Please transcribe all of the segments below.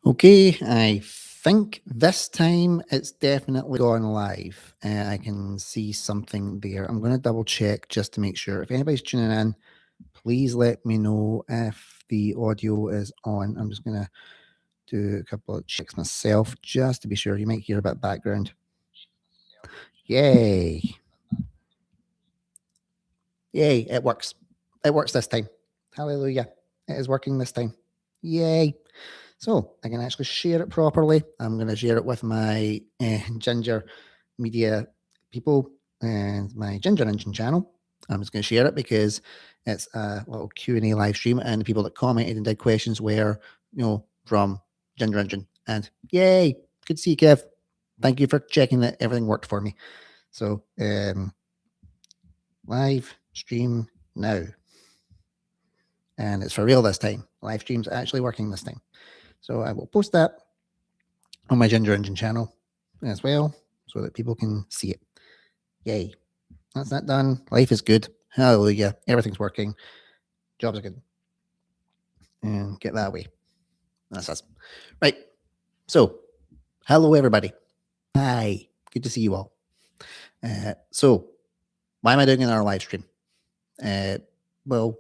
Okay, I think this time it's definitely gone live. I can see something there. I'm going to double check just to make sure. If anybody's tuning in, please let me know if the audio is on. I'm just going to do a couple of checks myself just to be sure. You might hear a bit of background. Yay. Yay, it works. It works this time. Hallelujah. It is working this time. Yay. So I can actually share it properly. I'm going to share it with my Ginger Media people and my Ginger Engine channel. I'm just going to share it because it's a little Q&A live stream, and the people that commented and did questions were, from Ginger Engine. And yay, good to see you, Kev. Thank you for checking that everything worked for me. So live stream now. And it's for real this time. Live stream's actually working this time. So I will post that on my Ginger Engine channel as well so that people can see it. Yay. That's that done. Life is good. Hallelujah. Everything's working. Jobs are good. And get that away. That's us. Right. So, hello, everybody. Hi. Good to see you all. So, why am I doing another live stream? Well,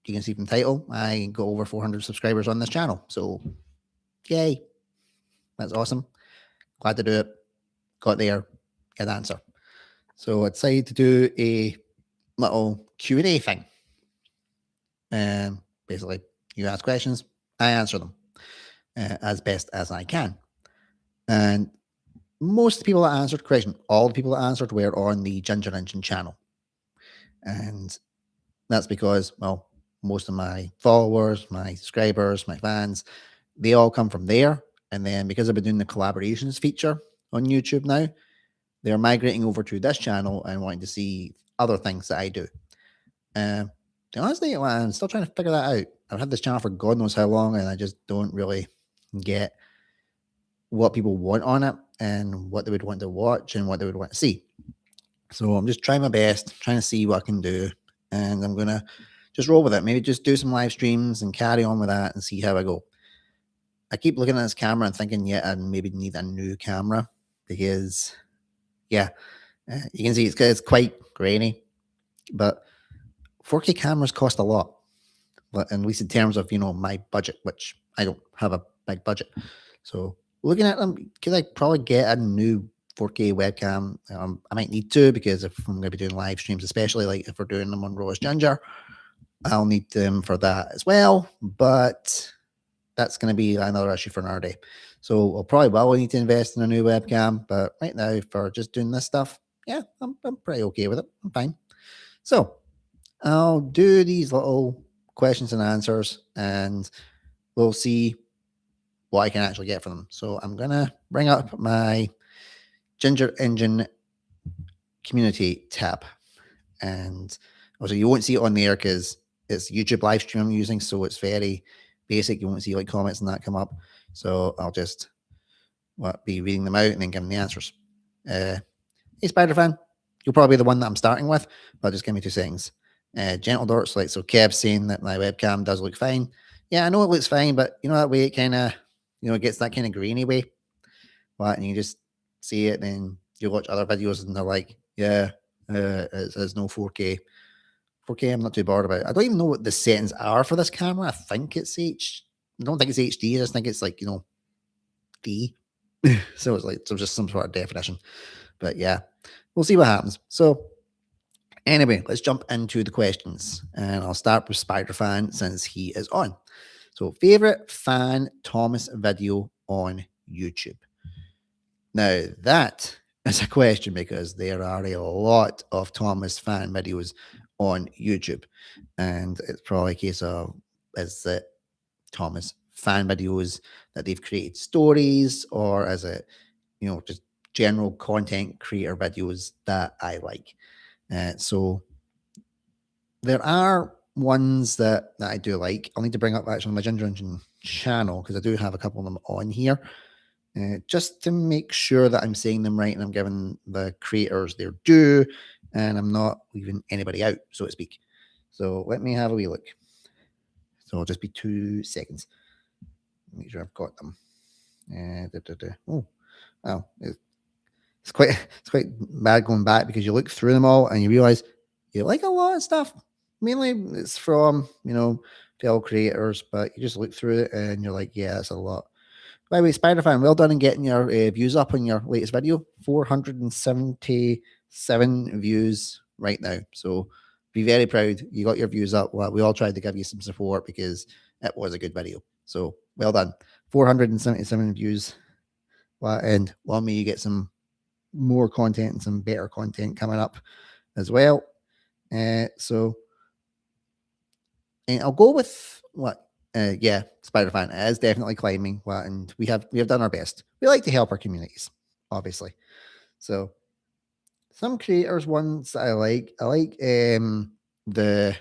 you can see from the title, I got over 400 subscribers on this channel. So, yay. That's awesome. Glad to do it. Got there. Get the answer. So I decided to do a little Q&A thing. Basically, you ask questions, I answer them as best as I can. And most of the people that answered the question, all the people that answered were on the Ginger Engine channel. And that's because, well, most of my followers, my subscribers, my fans, they all come from there. And then because I've been doing the collaborations feature on YouTube now, they're migrating over to this channel and wanting to see other things that I do. Honestly, I'm still trying to figure that out. I've had this channel for God knows how long, and I just don't really get what people want on it and what they would want to watch and what they would want to see. So I'm just trying my best, trying to see what I can do, and I'm going to just roll with it. Maybe just do some live streams and carry on with that and see how I go. I keep looking at this camera and thinking, yeah, I maybe need a new camera because, yeah, you can see it's quite grainy, but 4K cameras cost a lot, at least in terms of, my budget, which I don't have a big budget. So looking at them, could I probably get a new 4K webcam? I might need to, because if I'm going to be doing live streams, especially like if we're doing them on Rose Ginger, I'll need them for that as well. But that's going to be another issue for another day. So I'll probably will need to invest in a new webcam. But right now, for just doing this stuff, yeah, I'm pretty okay with it. I'm fine. So I'll do these little questions and answers, and we'll see what I can actually get from them. So I'm going to bring up my Ginger Engine community tab. And also, you won't see it on there because it's YouTube live stream I'm using. So it's very basic. You won't see like comments and that come up. So I'll just be reading them out and then giving the answers. Hey, Spider Fan, you'll probably be the one that I'm starting with, but just give me 2 seconds. Gentle Dorks, like, so Kev's saying that my webcam does look fine. Yeah, I know it looks fine, but that way it kind of, it gets that kind of grainy way. But and you just see it, then you watch other videos and they're like, yeah, it's no 4K. 4K, I'm not too bothered about it. I don't even know what the settings are for this camera. I think it's I don't think it's HD. I just think it's like, D. So it's like, just some sort of definition. But yeah, we'll see what happens. So anyway, let's jump into the questions. And I'll start with Spider Fan since he is on. So, favorite fan Thomas video on YouTube? Now, that is a question because there are a lot of Thomas fan videos on YouTube. And it's probably a case of, is it Thomas fan videos that they've created stories, or is it, just general content creator videos that I like? So there are ones that I do like. I'll need to bring up actually my Ginger Engine channel because I do have a couple of them on here. Just to make sure that I'm saying them right and I'm giving the creators their due and I'm not leaving anybody out, so to speak. So let me have a wee look. So it'll just be 2 seconds. Make sure I've got them. Oh, wow. It's quite it's quite bad going back because you look through them all and you realize you like a lot of stuff. Mainly it's from fellow creators, but you just look through it and you're like, yeah, it's a lot. By the way, Spider Fan, well done in getting your views up on your latest video. 477 views right now. So be very proud. You got your views up. Well, we all tried to give you some support because it was a good video. So well done. 477 views. Well, and well, may you get some more content and some better content coming up as well. So, and I'll go with what? Yeah, Spider Fan is definitely climbing, and we have done our best. We like to help our communities, obviously. So, some creators ones that I like the.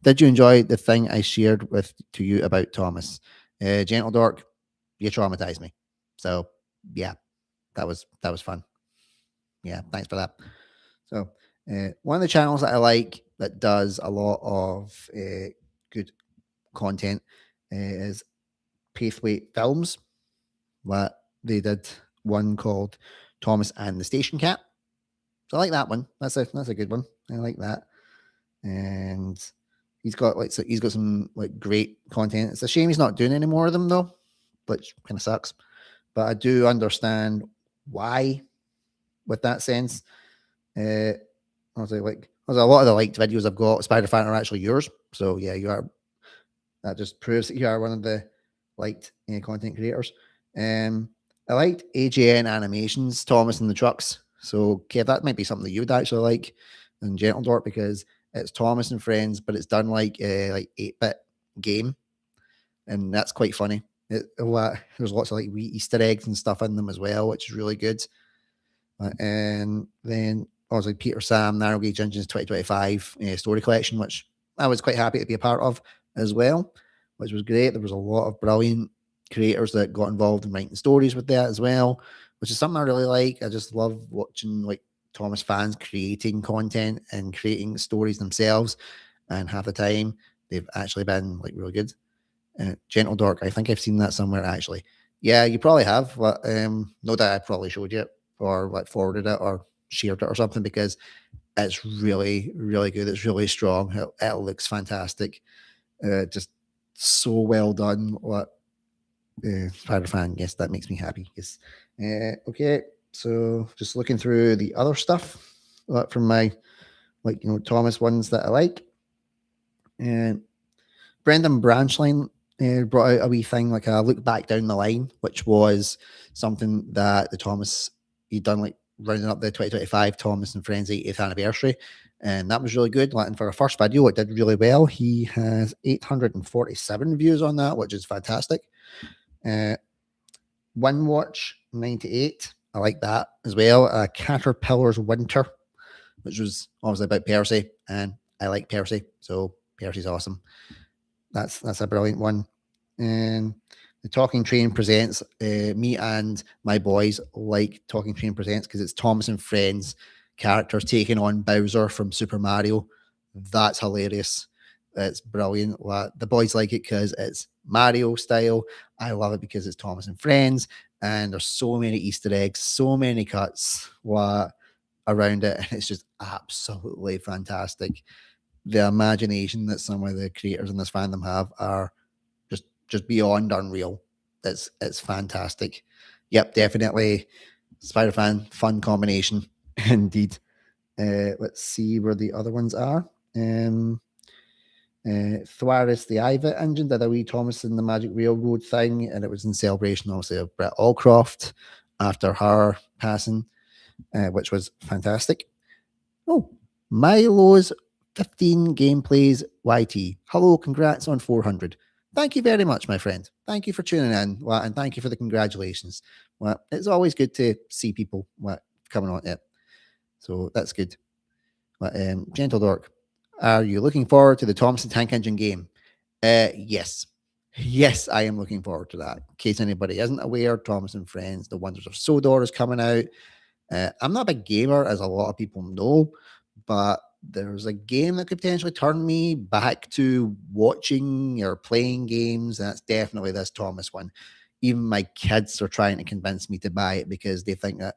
Did you enjoy the thing I shared with to you about Thomas? Gentle Dork, you traumatized me. So yeah, that was fun. Yeah, thanks for that. So, one of the channels that I like that does a lot of good content is Pathway Films. What they did one called Thomas and the Station Cat. So I like that one. That's a good one. I like that. And he's got some like great content. It's a shame he's not doing any more of them though, which kind of sucks. But I do understand why with that sense. I was like, there's a lot of the liked videos I've got, Spider Fan, are actually yours. So yeah, you are. That just proves that you are one of the liked content creators. I liked AJN Animations, Thomas and the Trucks. So Kev, that might be something that you would actually like in Gentle Dork because it's Thomas and Friends, but it's done like 8-bit game, and that's quite funny. There's lots of like wee Easter eggs and stuff in them as well, which is really good. And then obviously Peter Sam, Narrow Gauge Engines 2025 story collection, which I was quite happy to be a part of as well, which was great. There was a lot of brilliant creators that got involved in writing stories with that as well, which is something I really like. I just love watching like Thomas fans creating content and creating stories themselves, and half the time they've actually been like really good. Gentle Dork, I think I've seen that somewhere actually. Yeah, you probably have, but no doubt I probably showed you it or like forwarded it or shared it or something because it's really, really good. It's really strong. It looks fantastic. Just so well done. What Spider Fan? Yes, that makes me happy. Yes. Okay, so just looking through the other stuff from my Thomas ones that I like. And Brendan Branchline brought out a wee thing like a look back down the line, which was something that the Thomas he'd done like rounding up the 2025 Thomas and Friends 80th anniversary, and that was really good. And for a first video, it did really well. He has 847 views on that, which is fantastic. One Watch 98, I like that as well. Caterpillar's Winter, which was obviously about Percy, and I like Percy, so Percy's awesome. That's a brilliant one. And the Talking Train presents. Me and my boys like Talking Train presents because it's Thomas and Friends characters taking on Bowser from Super Mario. That's hilarious. It's brilliant. The boys like it because it's Mario style. I love it because it's Thomas and Friends, and there's so many Easter eggs, so many cuts around it, and it's just absolutely fantastic. The imagination that some of the creators in this fandom have are just beyond unreal. It's fantastic. Yep, definitely Spider Fan, fun combination indeed. Let's see where the other ones are. Thwaris the Iva engine did a wee Thomas and the Magic Railroad thing, and it was in celebration, obviously, of Brett Allcroft after her passing, which was fantastic. Oh, Milo's 15 gameplays YT. Hello, congrats on 400. Thank you very much, my friend. Thank you for tuning in, and thank you for the congratulations. It's always good to see people coming on it. So that's good. Gentle Dork, are you looking forward to the Thompson Tank Engine game? Yes. Yes, I am looking forward to that. In case anybody isn't aware, Thomas and Friends, The Wonders of Sodor is coming out. I'm not a big gamer, as a lot of people know, but there's a game that could potentially turn me back to watching or playing games. And that's definitely this Thomas one. even my kids are trying to convince me to buy it because they think that,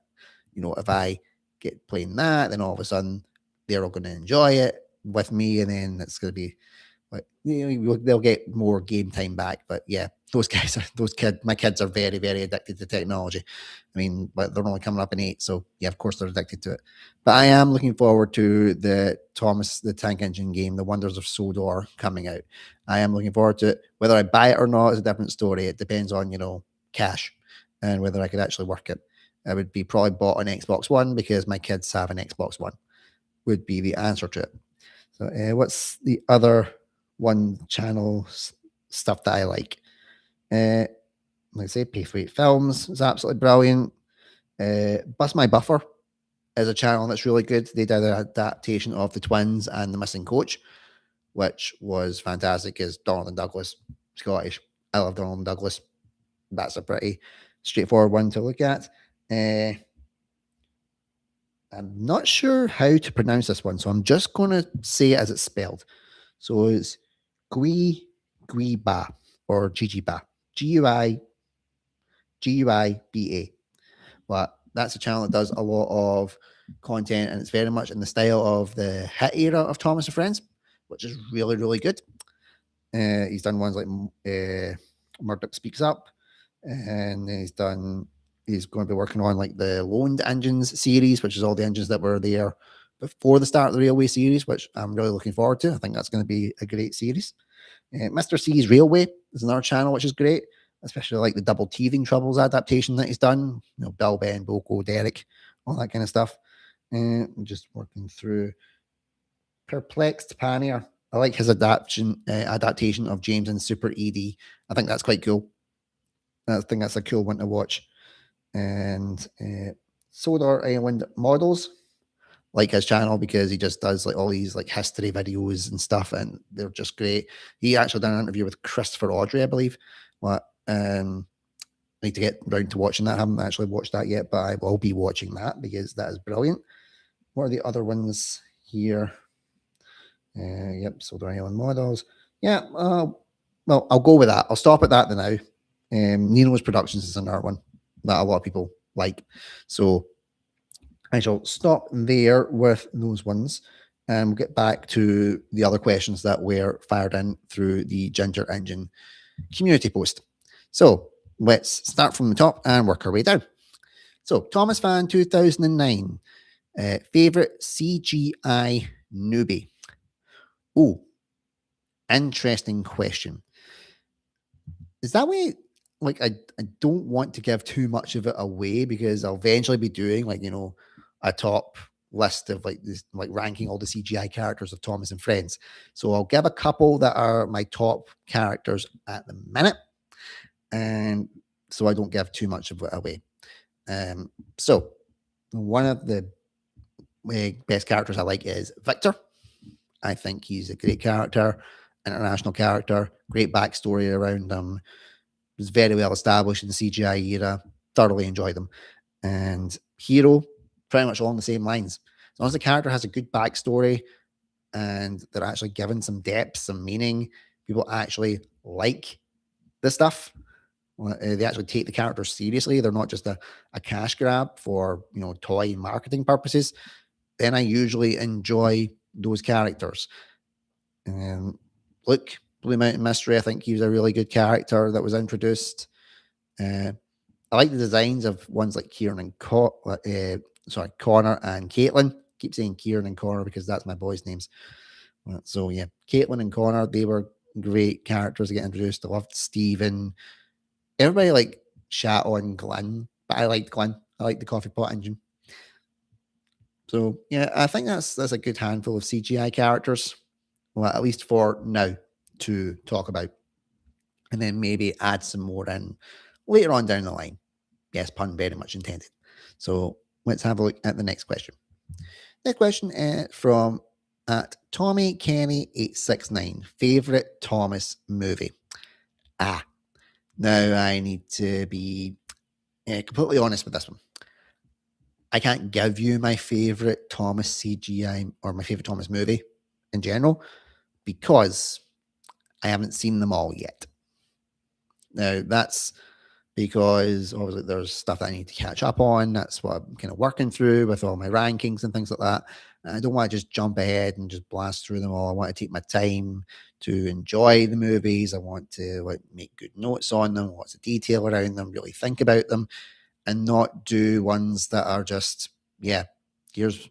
if I get playing that, then all of a sudden they're all going to enjoy it with me, and then it's going to be like, they'll get more game time back. But yeah, my kids are very, very addicted to technology. I mean, but they're only coming up in 8, so yeah, of course they're addicted to it. But I am looking forward to the Thomas the Tank Engine game, The Wonders of Sodor, coming out. I am looking forward to it. Whether I buy it or not is a different story. It depends on, cash and whether I could actually work it. I would be probably bought an Xbox One because my kids have an Xbox One, would be the answer to it. So what's the other one channel stuff that I like? Like I say, Pay-for-8 Films is absolutely brilliant. Bust My Buffer is a channel that's really good. They did an adaptation of The Twins and The Missing Coach, which was fantastic, as Donald and Douglas, Scottish. I love Donald and Douglas. That's a pretty straightforward one to look at. I'm not sure how to pronounce this one, so I'm just going to say it as it's spelled. So it's Guiba or Gigiba. Guiba. But that's a channel that does a lot of content, and it's very much in the style of the hit era of Thomas and Friends, which is really, really good. He's done ones like Murdoch Speaks Up, and he's going to be working on like the Loaned Engines series, which is all the engines that were there before the start of the Railway series, which I'm really looking forward to. I think that's going to be a great series. Mr. C's Railway is another channel, which is great, especially like the Double Teething Troubles adaptation that he's done. Bill, Ben, Boko, Derek, all that kind of stuff. I'm just working through Perplexed Panier. I like his adaptation of James and Super ED. I think that's quite cool. I think that's a cool one to watch. And Sodor Island Models, like his channel, because he just does like all these like history videos and stuff, and they're just great. He actually done an interview with Christopher Audrey, I believe. I need to get round to watching that. I haven't actually watched that yet, but I will be watching that because that is brilliant. What are the other ones here? Yep, Sodor Island Models. Yeah, well, I'll go with that. I'll stop at that now. Nino's Productions is another one that a lot of people like. So I shall stop there with those ones, and we'll get back to the other questions that were fired in through the Ginger Engine community post. So let's start from the top and work our way down. So Thomas Fan 2009, favorite CGI newbie. Oh, interesting question. Is that way? Like, I don't want to give too much of it away because I'll eventually be doing like, a top list of like this, like ranking all the CGI characters of Thomas and Friends. So I'll give a couple that are my top characters at the minute, and so I don't give too much of it away. So one of the best characters I like is Victor. I think he's a great character, international character, great backstory around him. Was very well established in the CGI era. Thoroughly enjoyed them. And Hero, pretty much along the same lines. As long as the character has a good backstory and they're actually given some depth, some meaning, people actually like the stuff. They actually take the characters seriously. They're not just a cash grab for toy marketing purposes. Then I usually enjoy those characters. Luke, Blue Mountain Mystery, I think he was a really good character that was introduced. I like the designs of ones like Connor and Caitlin. Keep saying Kieran and Connor because that's my boys' names. So yeah, Caitlin and Connor, they were great characters to get introduced. I loved Stephen. Everybody like shat on Glenn, but I liked Glenn. I liked the coffee pot engine. So yeah, I think that's a good handful of CGI characters. Well, at least for now to talk about, and then maybe add some more in later on down the line. Yes, pun very much intended. So let's have a look at the next question. Next question from at Tommy Kenny 869. Favorite Thomas movie? Now I need to be completely honest with this one. I can't give you my favorite Thomas CGI or my favorite Thomas movie in general because I haven't seen them all yet. Now, that's because obviously there's stuff that I need to catch up on. That's what I'm kind of working through with all my rankings and things like that. And I don't want to just jump ahead and just blast through them all. I want to take my time to enjoy the movies. I want to like make good notes on them, lots of detail around them, really think about them, and not do ones that are just, yeah, here's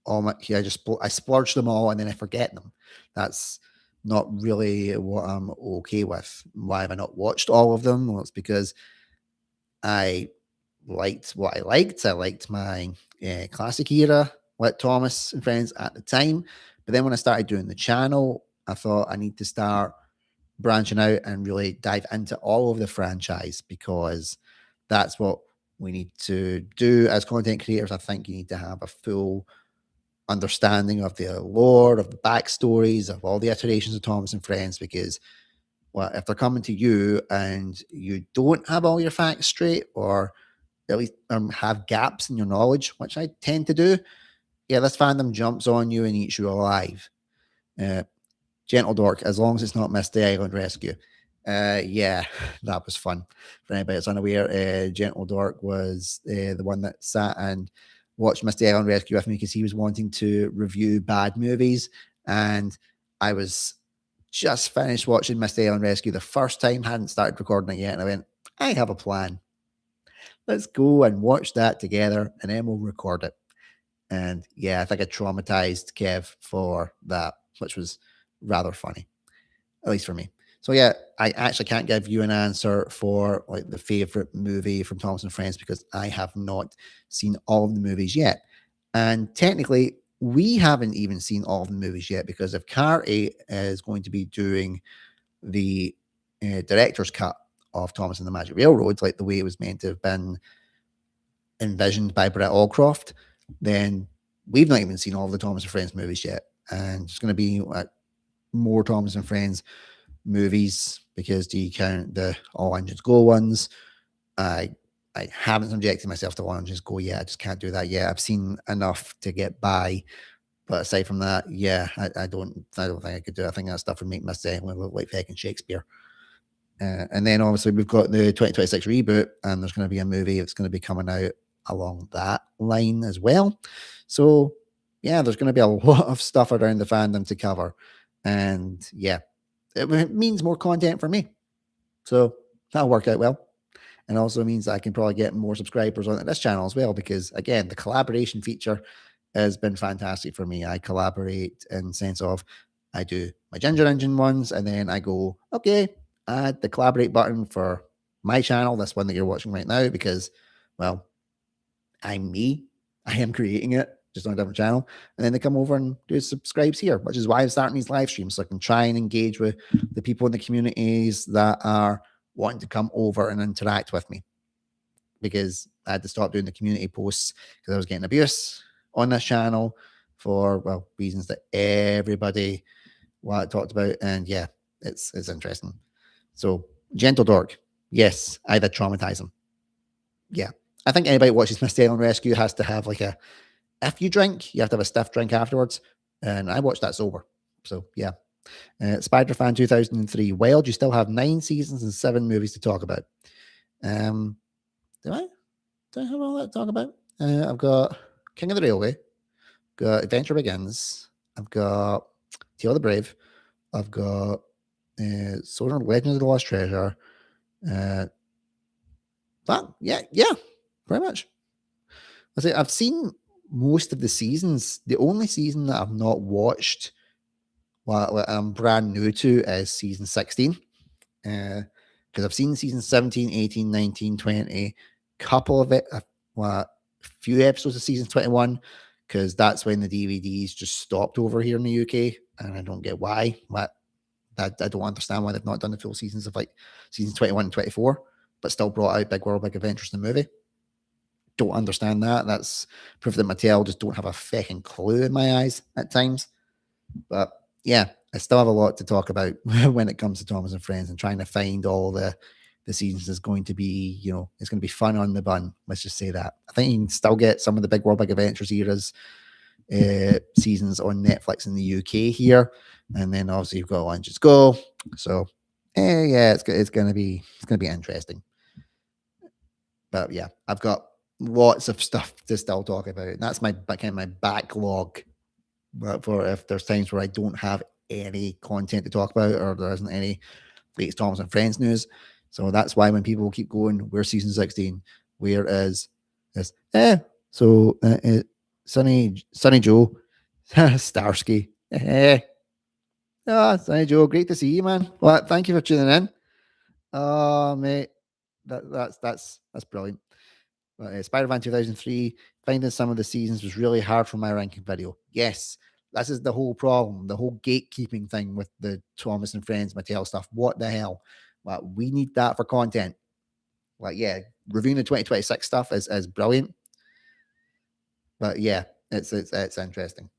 all my, yeah, I splurge them all and then I forget them. That's not really what I'm okay with. Why have I not watched all of them? Well, it's because I liked what I liked. I liked my classic era, like Thomas and Friends at the time. But then when I started doing the channel, I thought I need to start branching out and really dive into all of the franchise because that's what we need to do as content creators. I think you need to have a full understanding of the lore, of the backstories, of all the iterations of Thomas and Friends, because well, if they're coming to you and you don't have all your facts straight, or at least have gaps in your knowledge, which I tend to do, yeah, this fandom jumps on you and eats you alive. Uh, Gentle Dork, as long as it's not Misty Island Rescue. Yeah, that was fun. For anybody that's unaware, Gentle Dork was the one that sat and watched Misty Island Rescue with me because he was wanting to review bad movies. And I was just finished watching Misty Island Rescue the first time, hadn't started recording it yet. And I went, I have a plan. Let's go and watch that together and then we'll record it. And yeah, I think I traumatized Kev for that, which was rather funny, at least for me. So yeah, I actually can't give you an answer for like the favorite movie from Thomas and Friends because I have not seen all of the movies yet. And technically, we haven't even seen all of the movies yet because if Car 8 is going to be doing the director's cut of Thomas and the Magic Railroad, like the way it was meant to have been envisioned by Brett Allcroft, then we've not even seen all of the Thomas and Friends movies yet. And it's going to be more Thomas and Friends movies because do you count the All Engines Go ones? I haven't subjected myself to All Engines Go yet. I just can't do that yet. I've seen enough to get by. But aside from that, yeah, I don't think I could do it. I think that stuff would make my second look like fucking Shakespeare. And then obviously we've got the 2026 reboot, and there's going to be a movie that's going to be coming out along that line as well. So yeah, there's going to be a lot of stuff around the fandom to cover, and yeah, it means more content for me. So that'll work out well. And also means I can probably get more subscribers on this channel as well, because again, the collaboration feature has been fantastic for me. I collaborate in the sense of I do my Ginger Engine ones, and then I go, okay, add the collaborate button for my channel, this one that you're watching right now, because, well, I'm me. I am creating it just on a different channel. And then they come over and do subscribes here, which is why I'm starting these live streams so I can try and engage with the people in the communities that are wanting to come over and interact with me. Because I had to stop doing the community posts because I was getting abuse on this channel for, well, reasons that everybody talked about. And yeah, it's interesting. So Gentle Dork, yes, I did traumatize him. Yeah. I think anybody watches Misty Island Rescue has to have like if you drink, you have to have a stiff drink afterwards. And I watched that sober. So yeah. Spider-Fan 2003. Wild, you still have 9 seasons and 7 movies to talk about. Do I? Do I have all that to talk about? I've got King of the Railway, got Adventure Begins, I've got Tale of the Brave, I've got Sword Legends of the Lost Treasure. That, yeah, pretty much. I say I've seen most of the seasons. The only season that I've not watched, well, I'm brand new to, is season 16. Because I've seen season 17, 18, 19, 20, couple of it, a few episodes of season 21, because that's when the DVDs just stopped over here in the UK, and I don't get why. I don't understand why they've not done the full seasons of like season 21 and 24, but still brought out Big World, Big Adventures, the movie. Don't understand that. That's proof that Mattel just don't have a fucking clue in my eyes at times. But yeah, I still have a lot to talk about when it comes to Thomas and Friends, and trying to find all the seasons is going to be, it's going to be fun on the bun. Let's just say that. I think you can still get some of the Big World, Big Adventures eras seasons on Netflix in the UK here, and then obviously you've got All Engines Go. So yeah, it's going to be interesting. But yeah, I've got lots of stuff to still talk about. And that's my kind of my backlog. But for if there's times where I don't have any content to talk about or there isn't any latest Thomas and Friends news. So that's why when people keep going, we're season 16, where is this? So Sunny Joe, Starsky. Sunny Joe, great to see you, man. Well, thank you for tuning in. Oh, mate, that's brilliant. Spider-Man 2003, finding some of the seasons was really hard for my ranking video. Yes, this is the whole problem, the whole gatekeeping thing with the Thomas and Friends Mattel stuff. What the hell? Well, we need that for content. Like, yeah, reviewing the 2026 stuff is brilliant. But yeah, it's interesting.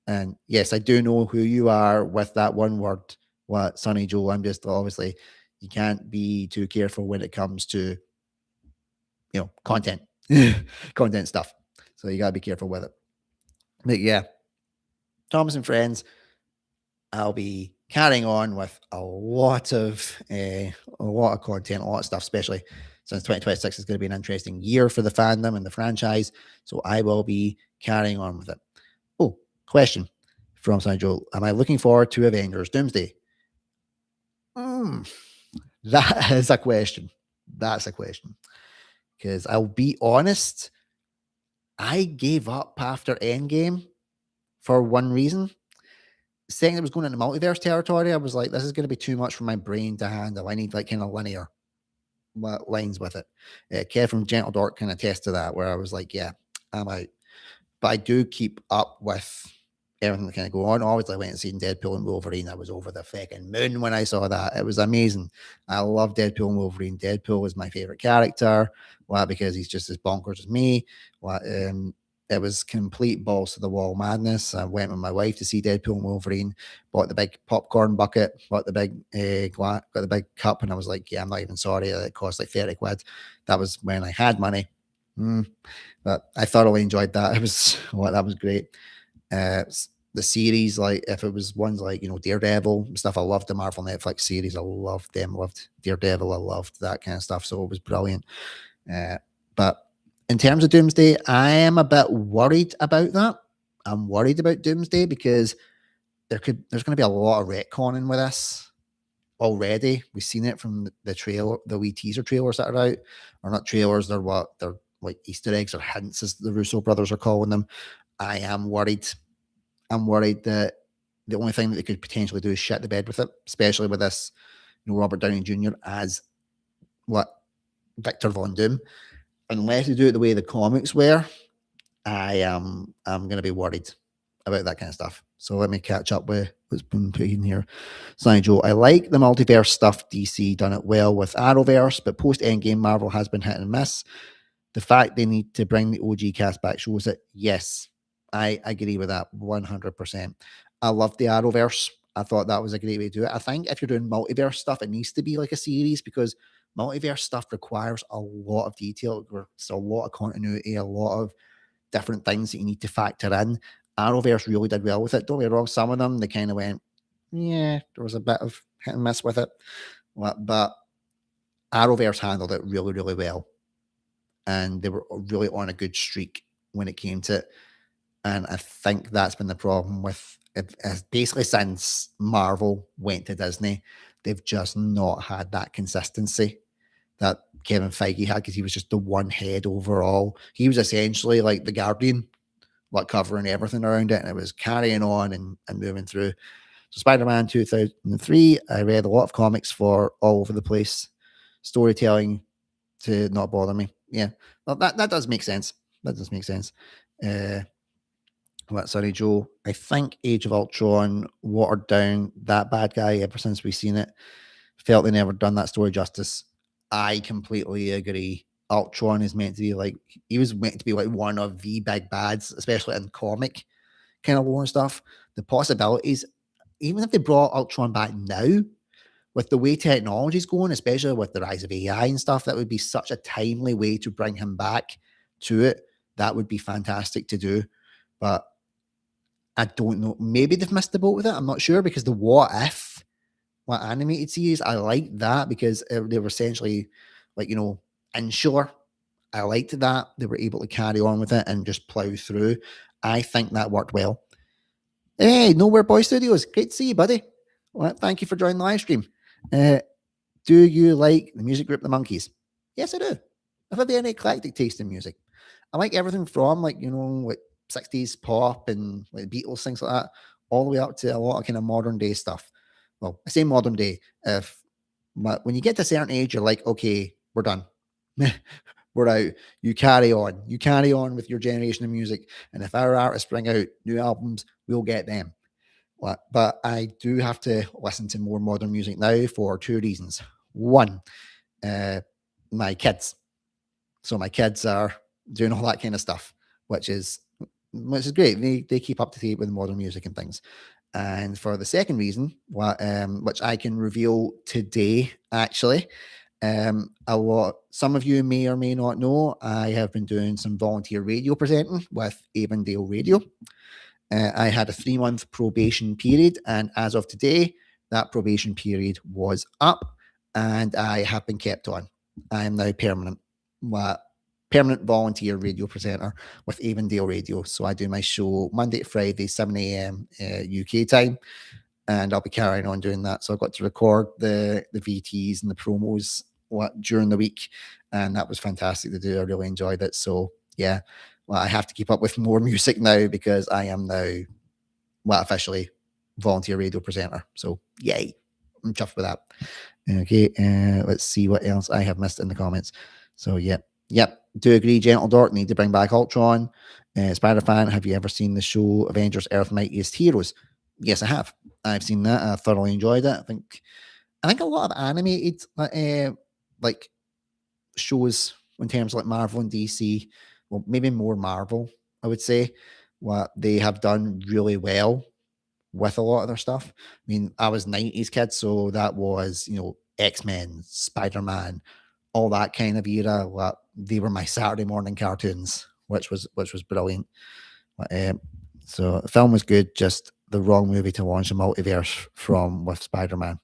And yes, I do know who you are with that one word, what Sonny Joe. I'm just obviously you can't be too careful when it comes to content, content stuff. So you gotta be careful with it. But yeah, Thomas and Friends, I'll be carrying on with a lot of content, a lot of stuff, especially since 2026 is going to be an interesting year for the fandom and the franchise. So I will be carrying on with it. Oh, question from San Joel. Am I looking forward to Avengers Doomsday? That is a question. That's a question. Because I'll be honest, I gave up after Endgame for one reason. Saying it was going into multiverse territory, I was like, this is going to be too much for my brain to handle. I need like kind of linear lines with it. Kev from Gentle Dork can attest to that, where I was like, yeah, I'm out. But I do keep up with everything that kind of go on. Always I went and seen Deadpool and Wolverine. I was over the fucking moon when I saw that. It was amazing. I love Deadpool and Wolverine. Deadpool is my favorite character. Why? Because he's just as bonkers as me. Why? It was complete balls to the wall madness. I went with my wife to see Deadpool and Wolverine. Bought the big popcorn bucket. Bought the big got the big cup, and I was like, "Yeah, I'm not even sorry. It cost like 30 quid." That was when I had money. But I thoroughly enjoyed that. It was that was great. The series, like if it was ones like Daredevil and stuff, I loved the Marvel Netflix series. I loved them. Loved Daredevil. I loved that kind of stuff. So it was brilliant. But in terms of Doomsday, I am a bit worried about that. I'm worried about Doomsday because there's going to be a lot of retconning with this already. We've seen it from the trailer, the wee teaser trailers that are out, or not trailers. They're like Easter eggs or hints, as the Russo brothers are calling them. I am worried. I'm worried that the only thing that they could potentially do is shit the bed with it, especially with this, Robert Downey Jr. as Victor Von Doom. Unless they do it the way the comics were, I'm going to be worried about that kind of stuff. So let me catch up with what's been put in here. Sonny Joe, I like the multiverse stuff. DC done it well with Arrowverse, but post Endgame Marvel has been hit and miss. The fact they need to bring the OG cast back shows it. Yes, I agree with that 100%. I love the Arrowverse. I thought that was a great way to do it. I think if you're doing multiverse stuff, it needs to be like a series because multiverse stuff requires a lot of detail. There's a lot of continuity, a lot of different things that you need to factor in. Arrowverse really did well with it. Don't get me wrong, some of them they kind of went, yeah, there was a bit of hit and miss with it. But Arrowverse handled it really, really well. And they were really on a good streak when it came to it. And I think that's been the problem with it. Basically, since Marvel went to Disney, they've just not had that consistency that Kevin Feige had because he was just the one head overall. He was essentially like the Guardian, like covering everything around it, and it was carrying on and moving through. So Spider-Man 2003, I read a lot of comics for all over the place. Storytelling to not bother me. Yeah, well, that does make sense. That does make sense. Sorry, Joe. I think Age of Ultron watered down that bad guy ever since we've seen it. Felt they never done that story justice. I completely agree. Ultron is meant to be like he was meant to be like one of the big bads, especially in comic kind of lore and stuff. The possibilities, even if they brought Ultron back now, with the way technology is going, especially with the rise of AI and stuff, that would be such a timely way to bring him back to it. That would be fantastic to do. But I don't know. Maybe they've missed the boat with it. I'm not sure because the What If, animated series, I like that because they were essentially like, insular I liked that they were able to carry on with it and just plow through. I think that worked well. Hey, Nowhere Boy Studios, great to see you, buddy. Well, thank you for joining the live stream. Uh, do you like the music group The Monkees? Yes, I do. I've a very eclectic taste in music. I like everything from like 60s pop and like Beatles, things like that, all the way up to a lot of kind of modern day stuff. Well, I say modern day. If when you get to a certain age, you're like, okay, we're done. We're out. You carry on. You carry on with your generation of music. And if our artists bring out new albums, we'll get them. But I do have to listen to more modern music now for two reasons. One, my kids. So my kids are doing all that kind of stuff, which is great. They keep up to date with modern music and things. And for the second reason, which I can reveal today, actually, some of you may or may not know, I have been doing some volunteer radio presenting with Avondale Radio. I had a 3-month probation period, and as of today, that probation period was up, and I have been kept on. I am now permanent volunteer radio presenter with Avondale Radio. So I do my show Monday to Friday, 7 a.m. UK time, and I'll be carrying on doing that. So I got to record the VTs and the promos during the week, and that was fantastic to do. I really enjoyed it. So yeah, well, I have to keep up with more music now because I am now officially volunteer radio presenter. So yay, I'm chuffed with that. Okay, let's see what else I have missed in the comments. So yep, do agree, Gentle Dork, need to bring back Ultron. Spider-Fan, have you ever seen the show Avengers Earth Mightiest Heroes? Yes, I have. I've seen that. I thoroughly enjoyed it. I think a lot of animated like shows in terms of like Marvel and DC, well, maybe more Marvel, I would say, what they have done really well with a lot of their stuff. I mean, I was 90s kid, so that was, X-Men, Spider-Man, all that kind of era. They were my Saturday morning cartoons, which was brilliant. So the film was good, just the wrong movie to launch a multiverse from with Spider-Man.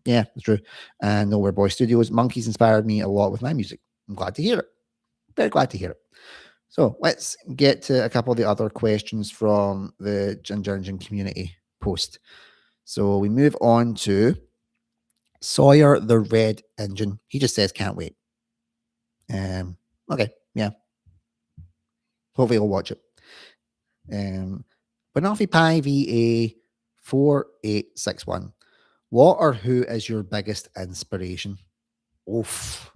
Yeah, it's true. And Nowhere Boy Studios, Monkees inspired me a lot with my music. I'm glad to hear it. Very glad to hear it. So let's get to a couple of the other questions from the Ginger Engine community post. So we move on to Sawyer the Red Engine. He just says, can't wait. Okay, yeah. Hopefully I'll watch it. Banoffee Pi VA 4861. What or who is your biggest inspiration? Oof.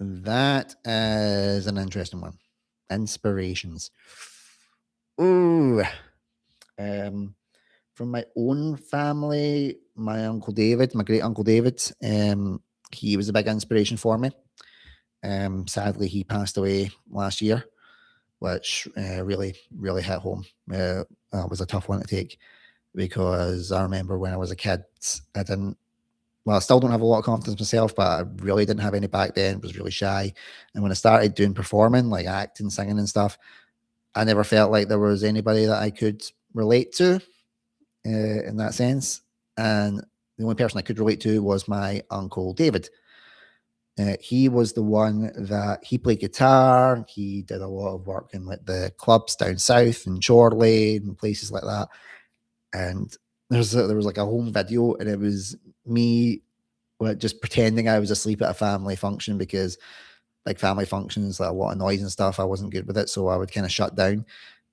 That is an interesting one. Inspirations. Ooh. From my own family, my Uncle David, my great Uncle David, he was a big inspiration for me. Sadly, he passed away last year, which really, really hit home. It was a tough one to take because I remember when I was a kid, I still don't have a lot of confidence myself, but I really didn't have any back then, was really shy. And when I started doing performing, like acting, singing and stuff, I never felt like there was anybody that I could relate to in that sense. And the only person I could relate to was my Uncle David. He was the one that he played guitar. He did a lot of work in like the clubs down south in Chorley and places like that. And there was like a home video, and it was me just pretending I was asleep at a family function because like family functions, like a lot of noise and stuff, I wasn't good with it, so I would kind of shut down.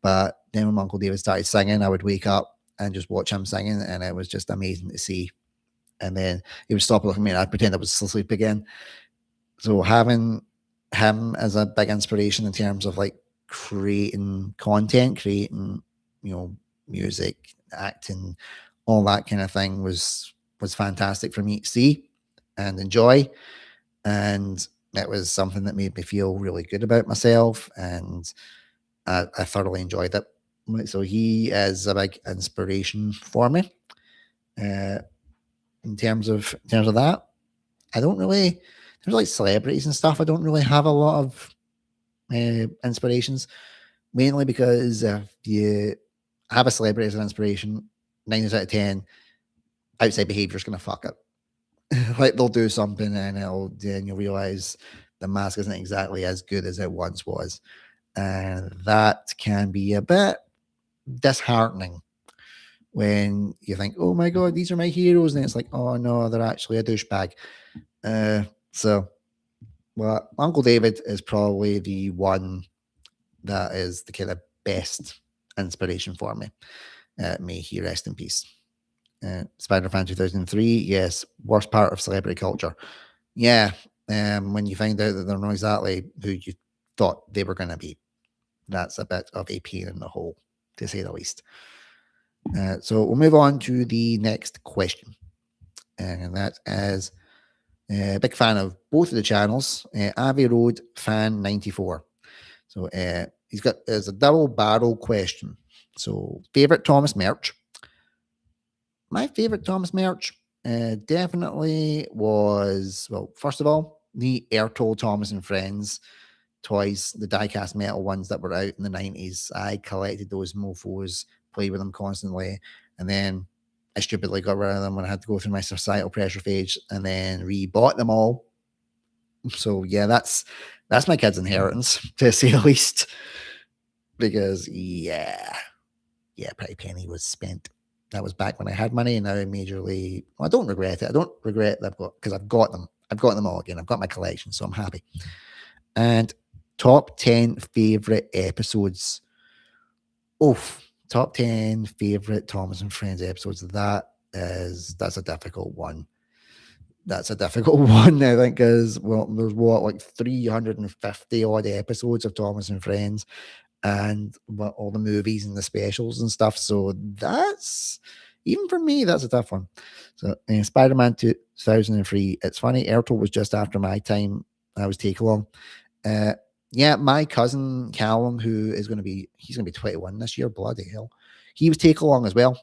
But then when Uncle David started singing, I would wake up and just watch him singing, and it was just amazing to see. And then he would stop looking at me, and I'd pretend I was asleep again. So having him as a big inspiration in terms of like creating content, creating music, acting, all that kind of thing was fantastic for me to see and enjoy. And it was something that made me feel really good about myself, and I thoroughly enjoyed it. So he is a big inspiration for me. In terms of that, I don't really, there's like celebrities and stuff, I don't really have a lot of inspirations, mainly because if you have a celebrity as an inspiration, 9 out of 10, outside behavior is going to fuck it. Like they'll do something and then you'll realize the mask isn't exactly as good as it once was. And that can be a bit disheartening when you think, oh my God, these are my heroes. And it's like, oh no, they're actually a douchebag. So, well, Uncle David is probably the one that is the kind of best inspiration for me. May he rest in peace. Spider-Man 2003, yes, worst part of celebrity culture. Yeah, when you find out that they're not exactly who you thought they were going to be, that's a bit of a pain in the hole, to say the least. So we'll move on to the next question, and that is a big fan of both of the channels, Abbey Road Fan 94. So he's got there's a double barrel question. So favorite Thomas merch. My favorite Thomas merch definitely was, well, first of all, the Airtoll Thomas and Friends toys, the die-cast metal ones that were out in the 90s. I collected those mofos, played with them constantly, and then I stupidly got rid of them when I had to go through my societal pressure phase, and then rebought them all. So yeah, that's my kid's inheritance, to say the least. Because yeah, pretty penny was spent. That was back when I had money, and now I majorly. Well, I don't regret it. I don't regret that because I've got them. I've got them all again. I've got my collection, so I'm happy. And top 10 favorite episodes. Top 10 favorite Thomas and Friends episodes. That's a difficult one. That's a difficult one, I think, because well, there's like 350 odd episodes of Thomas and Friends, and all the movies and the specials and stuff. So that's even for me, that's a tough one. So Spider-Man 2003. It's funny, Airtoll was just after my time. I was take along. Yeah, my cousin Callum, he's going to be 21 this year. Bloody hell, he was take along as well.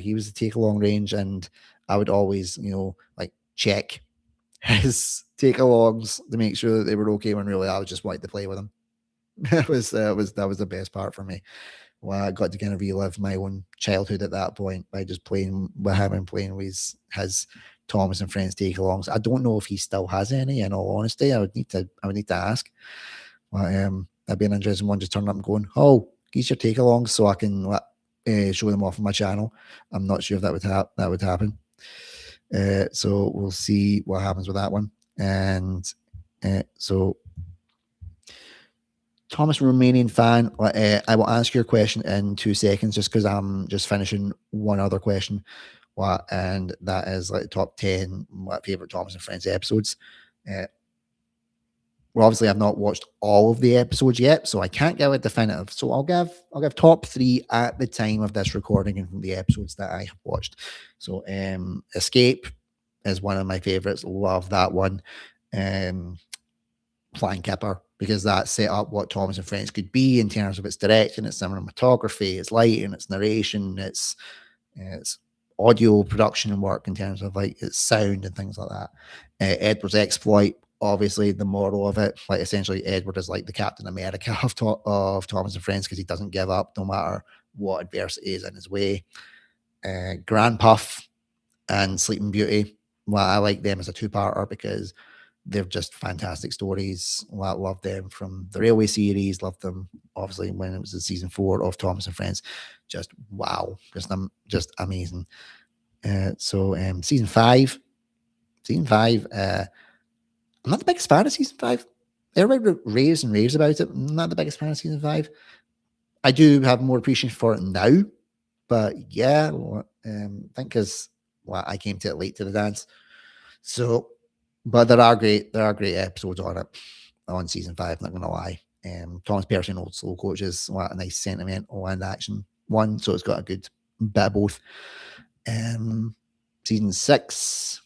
He was the take along range, and I would always, like check his take alongs to make sure that they were okay when really I was just wanting to play with them. That was the best part for me. Well, I got to kind of relive my own childhood at that point by just playing with him and playing with his Thomas and Friends take alongs. I don't know if he still has any. In all honesty, I would need to ask. But that'd be an interesting one. Just turning up and going, "Oh, these your take alongs," so I can show them off on my channel. I'm not sure if that would happen. So we'll see what happens with that one. And so. Thomas, Romanian fan, I will ask your question in 2 seconds just because I'm just finishing one other question. And that is like top 10 favorite Thomas and Friends episodes. Well, obviously, I've not watched all of the episodes yet, so I can't give a definitive. So I'll give top 3 at the time of this recording and from the episodes that I have watched. So Escape is one of my favorites. Love that one. Flying Kipper, because that set up what Thomas and Friends could be in terms of its direction, its cinematography, its lighting, its narration, its audio production and work in terms of like its sound and things like that. Edward's exploit, obviously the moral of it, like essentially Edward is like the Captain America of Thomas and Friends because he doesn't give up no matter what adversity is in his way. Grand Puff and Sleeping Beauty, well, I like them as a two-parter because they're just fantastic stories. Love them from the Railway series. Love them, obviously, when it was in season 4 of Thomas and Friends. Just wow, just amazing. So season 5. I'm not the biggest fan of season 5. Everybody raves about it. I'm not the biggest fan of season 5. I do have more appreciation for it now, but yeah, I think because I came to it late to the dance. So. But there are great episodes on it on season 5. Not gonna lie. Thomas Percy and Old Slow Coaches, a nice sentimental and action one, so it's got a good bit of both. Season 6.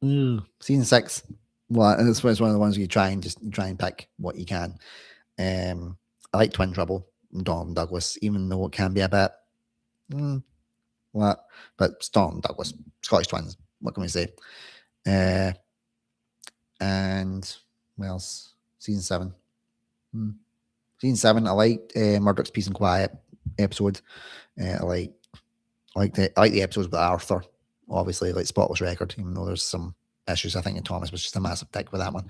Season 6. Well, it's one of the ones where you try and pick what you can. I like Twin Trouble, Donald and Douglas, even though it can be a bit. But it's Donald and Douglas, Scottish twins. What can we say? And what else? Season 7. Season 7, I liked Murdoch's Peace and Quiet episode. I like the episodes with Arthur, obviously, like Spotless Record, even though there's some issues. I think Thomas was just a massive dick with that one.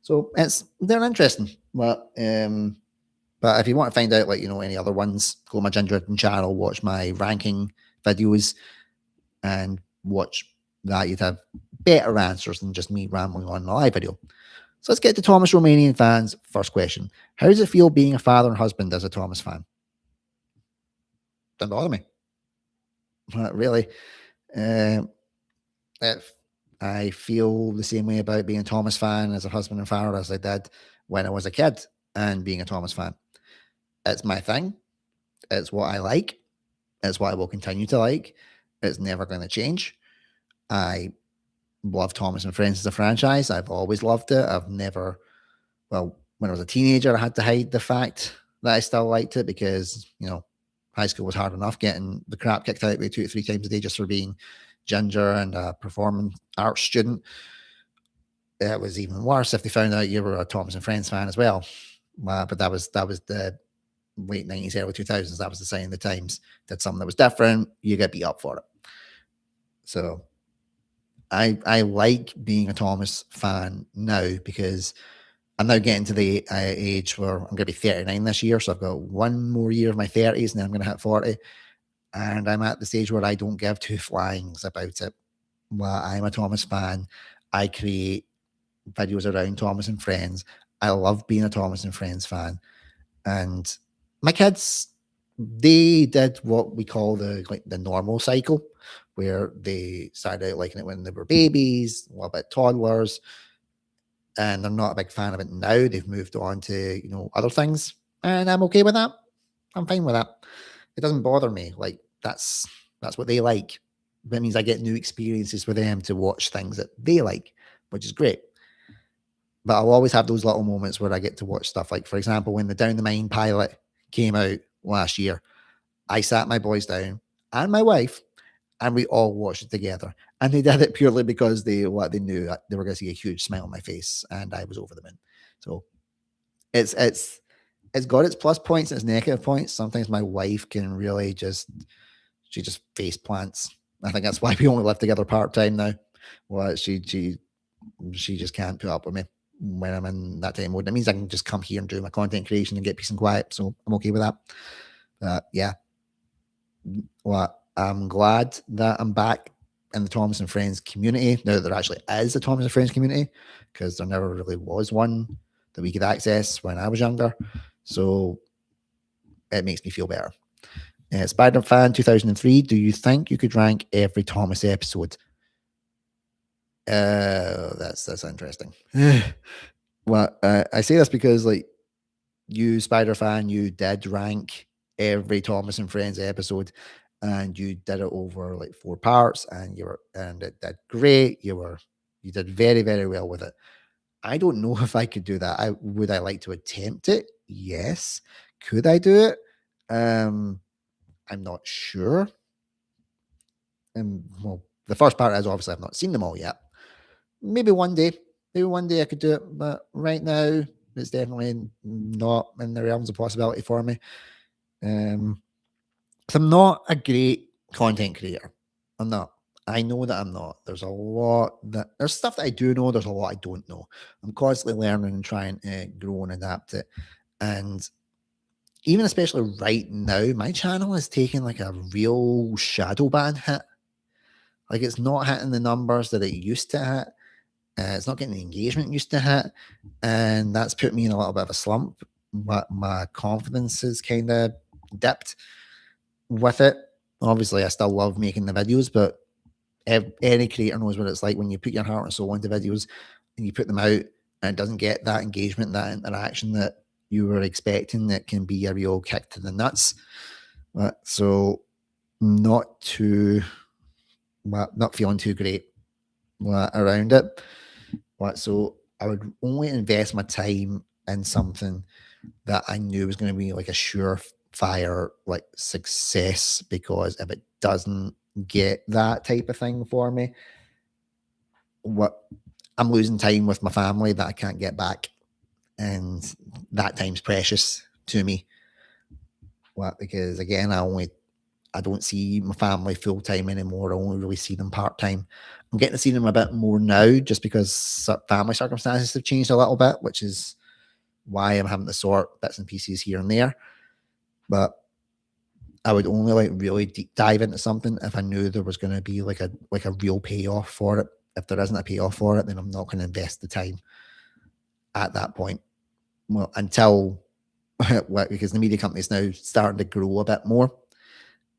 So they're interesting. But if you want to find out, like, any other ones, go to my Ginger channel, watch my ranking videos, and watch that. You'd have better answers than just me rambling on in a live video. So let's get to Thomas Romanian fans. First question: how does it feel being a father and husband as a Thomas fan? Doesn't bother me. Not really. If I feel the same way about being a Thomas fan as a husband and father as I did when I was a kid and being a Thomas fan. It's my thing. It's what I like. It's what I will continue to like. It's never going to change. I love Thomas and Friends as a franchise. I've always loved it. I've never, when I was a teenager, I had to hide the fact that I still liked it because, high school was hard enough getting the crap kicked out of me 2 to 3 times a day just for being Ginger and a performing arts student. It was even worse if they found out you were a Thomas and Friends fan as well. But that was the late 90s, early 2000s. That was the sign of the times. Did something that was different, you get beat up for it. So I like being a Thomas fan now because I'm now getting to the age where I'm going to be 39 this year. So I've got one more year of my 30s and then I'm going to hit 40. And I'm at the stage where I don't give two flyings about it. Well, I'm a Thomas fan. I create videos around Thomas and Friends. I love being a Thomas and Friends fan. And my kids, they did what we call the normal cycle, where they started out liking it when they were babies, a little bit toddlers, and they're not a big fan of it now. They've moved on to other things, and I'm okay with that. I'm fine with that. It doesn't bother me. Like that's what they like. That means I get new experiences with them to watch things that they like, which is great. But I'll always have those little moments where I get to watch stuff. Like, for example, when the Down the Mine pilot came out last year, I sat my boys down and my wife, and we all watched it together. And they did it purely because they knew they were going to see a huge smile on my face, and I was over the moon. So it's got its plus points and its negative points. Sometimes my wife can really she just face plants. I think that's why we only live together part time now. Well, she just can't put up with me when I'm in that time mode. That means I can just come here and do my content creation and get peace and quiet. So I'm okay with that. Yeah. Well, I'm glad that I'm back in the Thomas and Friends community now that there actually is a Thomas and Friends community, because there never really was one that we could access when I was younger. So it makes me feel better. Spider Fan 2003, do you think you could rank every Thomas episode? That's interesting. Well, I say this because, like, you, Spider Fan, you did rank every Thomas and Friends episode, and you did it over like 4 parts, and it did great. You did very, very well with it. I don't know if I could do that. Would I like to attempt it? Yes. Could I do it? I'm not sure. Well, the first part is obviously I've not seen them all yet. Maybe one day I could do it, but right now it's definitely not in the realms of possibility for me. I'm not a great content creator. I'm not. I know that I'm not. There's stuff that I do know. There's a lot I don't know. I'm constantly learning and trying to grow and adapt it. And even especially right now, my channel is taking like a real shadow ban hit. Like, it's not hitting the numbers that it used to hit. It's not getting the engagement it used to hit. And that's put me in a little bit of a slump. My confidence is kind of dipped with it. Obviously, I still love making the videos, but any creator knows what it's like when you put your heart and soul into videos and you put them out and it doesn't get that engagement, that interaction that you were expecting. That can be a real kick to the nuts. So not feeling too great around it. So I would only invest my time in something that I knew was going to be like a surefire like success, because if it doesn't get that type of thing for me, I'm losing time with my family that I can't get back, and that time's precious to me. Because again, I only I don't see my family full time anymore. I only really see them part time. I'm getting to see them a bit more now just because family circumstances have changed a little bit, which is why I'm having to sort bits and pieces here and there. But I would only like really deep dive into something if I knew there was going to be like a real payoff for it. If there isn't a payoff for it, then I'm not going to invest the time at that point. Well, until because the media company is now starting to grow a bit more,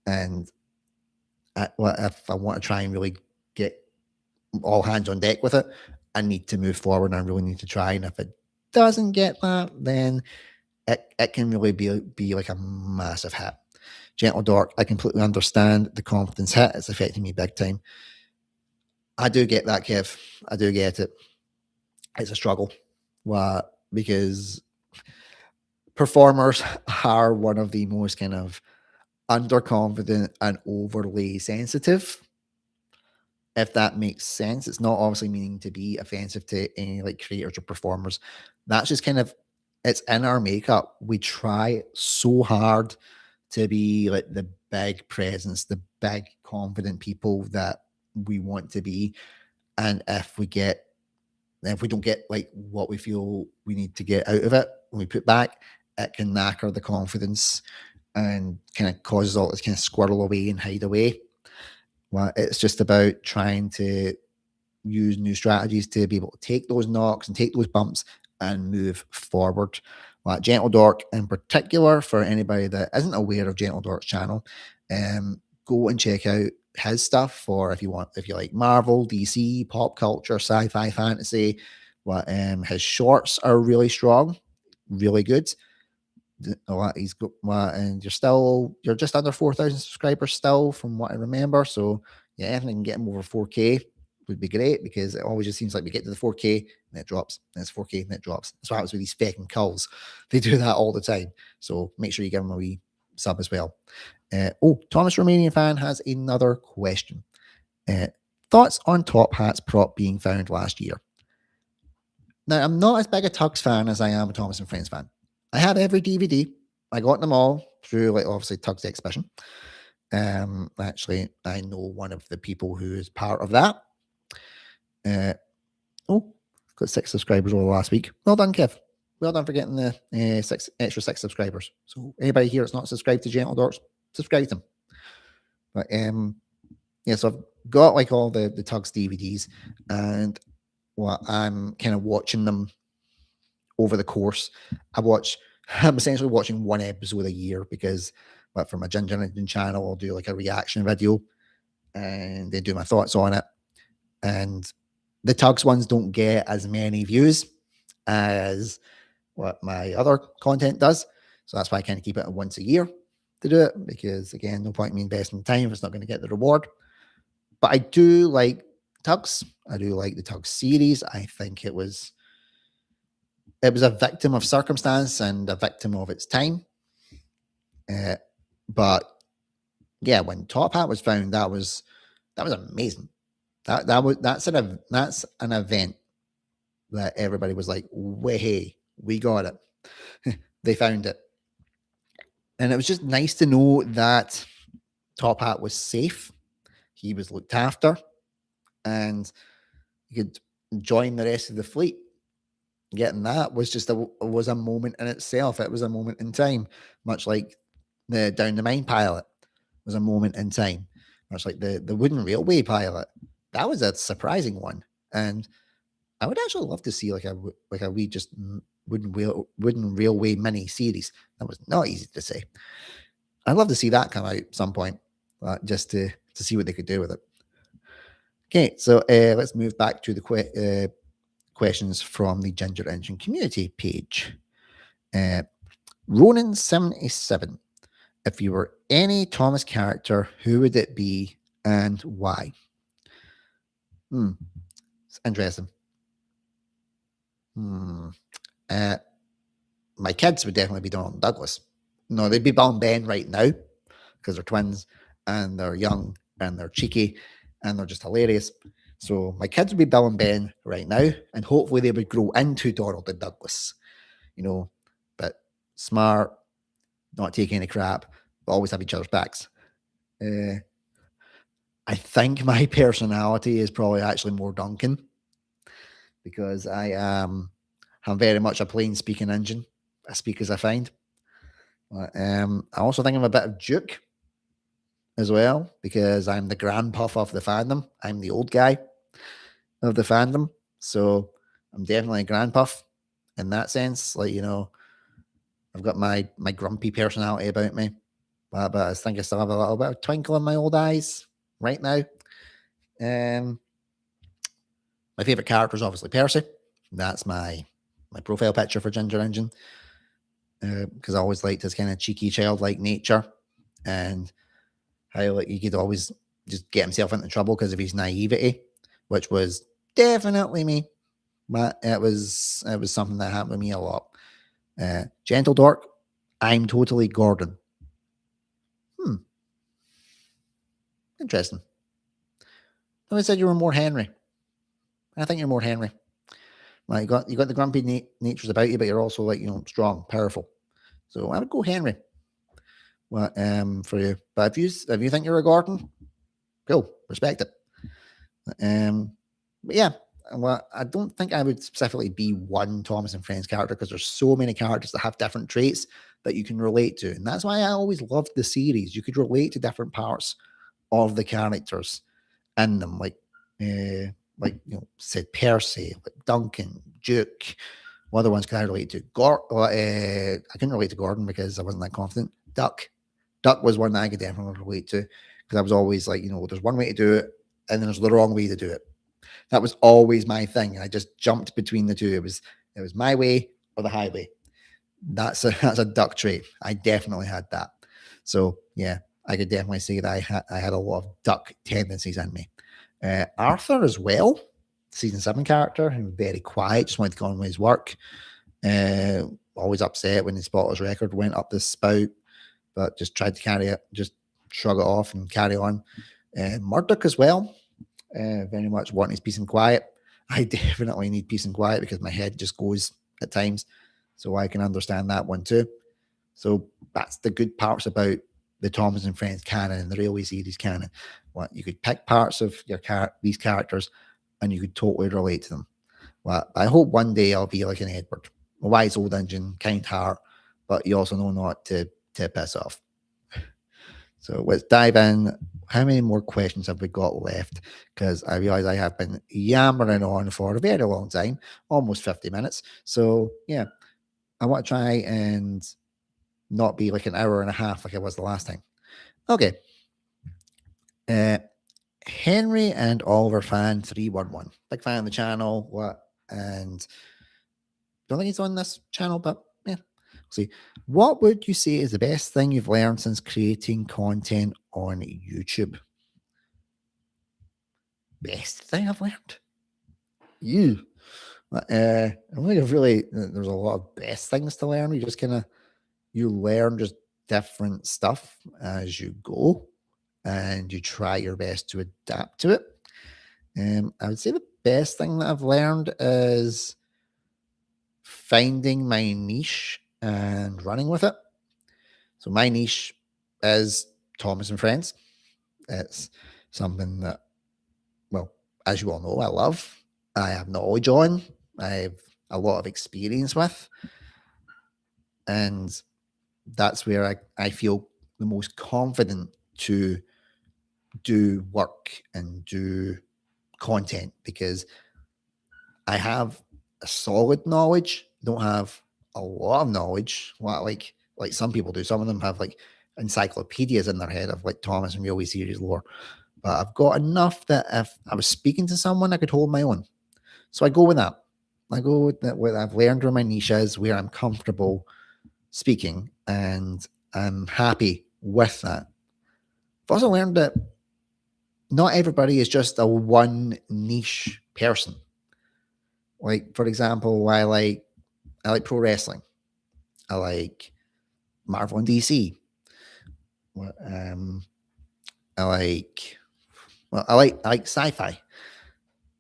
and if I want to try and really get all hands on deck with it, I need to move forward. And I really need to try. And if it doesn't get that, then it can really be like a massive hit. Gentle Dork, I completely understand the confidence hit. It's affecting me big time. I do get that, Kev. I do get it. It's a struggle. Because performers are one of the most kind of underconfident and overly sensitive. If that makes sense, it's not obviously meaning to be offensive to any like creators or performers. That's just kind of it's in our makeup. We try so hard to be like the big presence, the big confident people that we want to be. And if we don't get like what we feel we need to get out of it when we put back, it can knacker the confidence and kind of causes all this kind of squirrel away and hide away. Well, it's just about trying to use new strategies to be able to take those knocks and take those bumps and move forward. Like Gentle Dork in particular, for anybody that isn't aware of Gentle Dork's channel, go and check out his stuff for if you like Marvel, DC, pop culture, sci-fi, fantasy. His shorts are really strong, really good. He's got and you're just under 4,000 subscribers still, from what I remember. So yeah, if I can get him over 4K would be great, because it always just seems like we get to the 4K and it drops, and it's 4K and it drops. That's what happens with these faking culls. They do that all the time. So make sure you give them a wee sub as well. Thomas Romanian fan has another question. Thoughts on Top Hat's prop being found last year? Now, I'm not as big a Tugs fan as I am a Thomas and Friends fan. I have every DVD. I got them all through, like, obviously Tugs Exhibition. Actually, I know one of the people who is part of that. Got 6 subscribers over the last week. Well done, Kev. Well done for getting the 6 subscribers. So anybody here that's not subscribed to Gentle Dorks, subscribe to them. But yeah, so I've got like all the Tugs DVDs, and I'm kind of watching them over the course. I'm essentially watching one episode a year, because for my Ginger Engine channel, I'll do like a reaction video and then do my thoughts on it. And the Tugs ones don't get as many views as what my other content does. So that's why I kind of keep it once a year to do it, because again, no point in me investing time if it's not going to get the reward. But I do like Tugs. I do like the Tugs series. I think it was a victim of circumstance and a victim of its time. But yeah, when Top Hat was found, that was amazing. That's an event that everybody was like, "Way, we got it." They found it, and it was just nice to know that Top Hat was safe. He was looked after, and he could join the rest of the fleet. Getting that was just was a moment in itself. It was a moment in time, much like the Down the Mine pilot was a moment in time, much like the Wooden Railway pilot. That was a surprising one, and I would actually love to see like a wee just Wooden Railway mini series. That was not easy to say. I'd love to see that come out at some point, just to see what they could do with it. Okay, so let's move back to the questions from the Ginger Engine community page. Ronan77. If you were any Thomas character, who would it be and why? It's interesting. My kids would definitely be Donald and Douglas. No, they'd be Bill and Ben right now, because they're twins and they're young and they're cheeky and they're just hilarious. So my kids would be Bill and Ben right now, and hopefully they would grow into Donald and Douglas, but smart, not taking any crap, but always have each other's backs. Uh, I think my personality is probably actually more Duncan because I'm very much a plain speaking engine. I speak as I find. I also think I'm a bit of Duke as well because I'm the grandpuff of the fandom. I'm the old guy of the fandom, so I'm definitely a grandpuff in that sense. Like I've got my grumpy personality about me, but I think I still have a little bit of twinkle in my old eyes right now. Um, my favorite character is obviously Percy. That's my profile picture for Ginger Engine because I always liked his kind of cheeky childlike nature and how like he could always just get himself into trouble because of his naivety, which was definitely me. But it was something that happened to me a lot. Gentle Dork, I'm totally Gordon. Interesting. I said you were more Henry. I think you're more Henry. Like you got the grumpy natures about you, but you're also like strong, powerful. So I would go Henry. Well, for you. But if you think you're a Gordon, cool, respect it. But yeah, well, I don't think I would specifically be one Thomas and Friends character because there's so many characters that have different traits that you can relate to, and that's why I always loved the series. You could relate to different parts of the characters in them, said Percy, like Duncan, Duke. What other ones can I relate to? I couldn't relate to Gordon because I wasn't that confident. Duck was one that I could definitely relate to because I was always like, there's one way to do it, and then there's the wrong way to do it. That was always my thing. I just jumped between the two. It was my way or the highway. That's a Duck trait. I definitely had that. So yeah, I could definitely say that I had a lot of Duck tendencies in me. Arthur as well, season 7 character, very quiet, just wanted to go on with his work. Always upset when his spotter's record went up the spout, but just tried to carry it, just shrug it off and carry on. Murdoch as well, very much wanting his peace and quiet. I definitely need peace and quiet because my head just goes at times. So I can understand that one too. So that's the good parts about the Thomas and Friends canon and the Railway series canon. What you could pick parts of these characters and you could totally relate to them. Well, I hope one day I'll be like an Edward, a wise old engine, kind heart, but you also know not to piss off. So let's dive in. How many more questions have we got left? Because I realize I have been yammering on for a very long time, almost 50 minutes. So yeah, I want to try and not be like an hour and a half like I was the last time. Okay. Henry and Oliver fan 311. Big fan of the channel. And don't think he's on this channel, but yeah. See. What would you say is the best thing you've learned since creating content on YouTube? Best thing I've learned? You. I don't think I've really there's a lot of best things to learn. You learn just different stuff as you go and you try your best to adapt to it. I would say the best thing that I've learned is finding my niche and running with it. So my niche is Thomas and Friends. It's something that, well, as you all know, I love. I have knowledge on. I have a lot of experience with. And that's where I feel the most confident to do work and do content because I have a solid knowledge, don't have a lot of knowledge, like some people do. Some of them have like encyclopedias in their head of like Thomas and Railway series lore. But I've got enough that if I was speaking to someone, I could hold my own. So I go with that. I go with that. What I've learned where my niche is, where I'm comfortable speaking, and I'm happy with that. I've also learned that not everybody is just a one niche person. Like, for example, I like pro wrestling. I like Marvel and DC. I like sci-fi,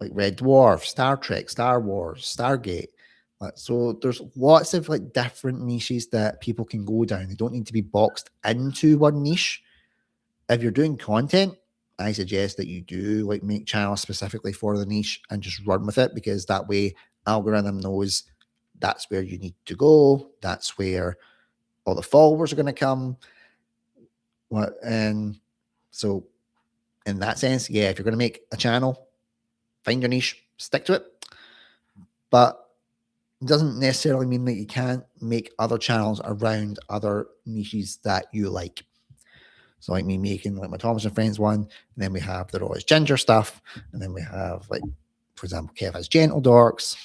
like Red Dwarf, Star Trek, Star Wars, Stargate. So there's lots of like different niches that people can go down. They don't need to be boxed into one niche. if you're doing content, I suggest that you do like make channels specifically for the niche and just run with it, because that way algorithm knows that's where you need to go. That's where all the followers are going to come. And so in that sense, yeah, if you're going to make a channel, find your niche, stick to it. But it doesn't necessarily mean that you can't make other channels around other niches that you like. So like me making like my Thomas and Friends one, and then we have the Roy's Ginger stuff, and then we have like, for example, Kev has Gentle Dorks.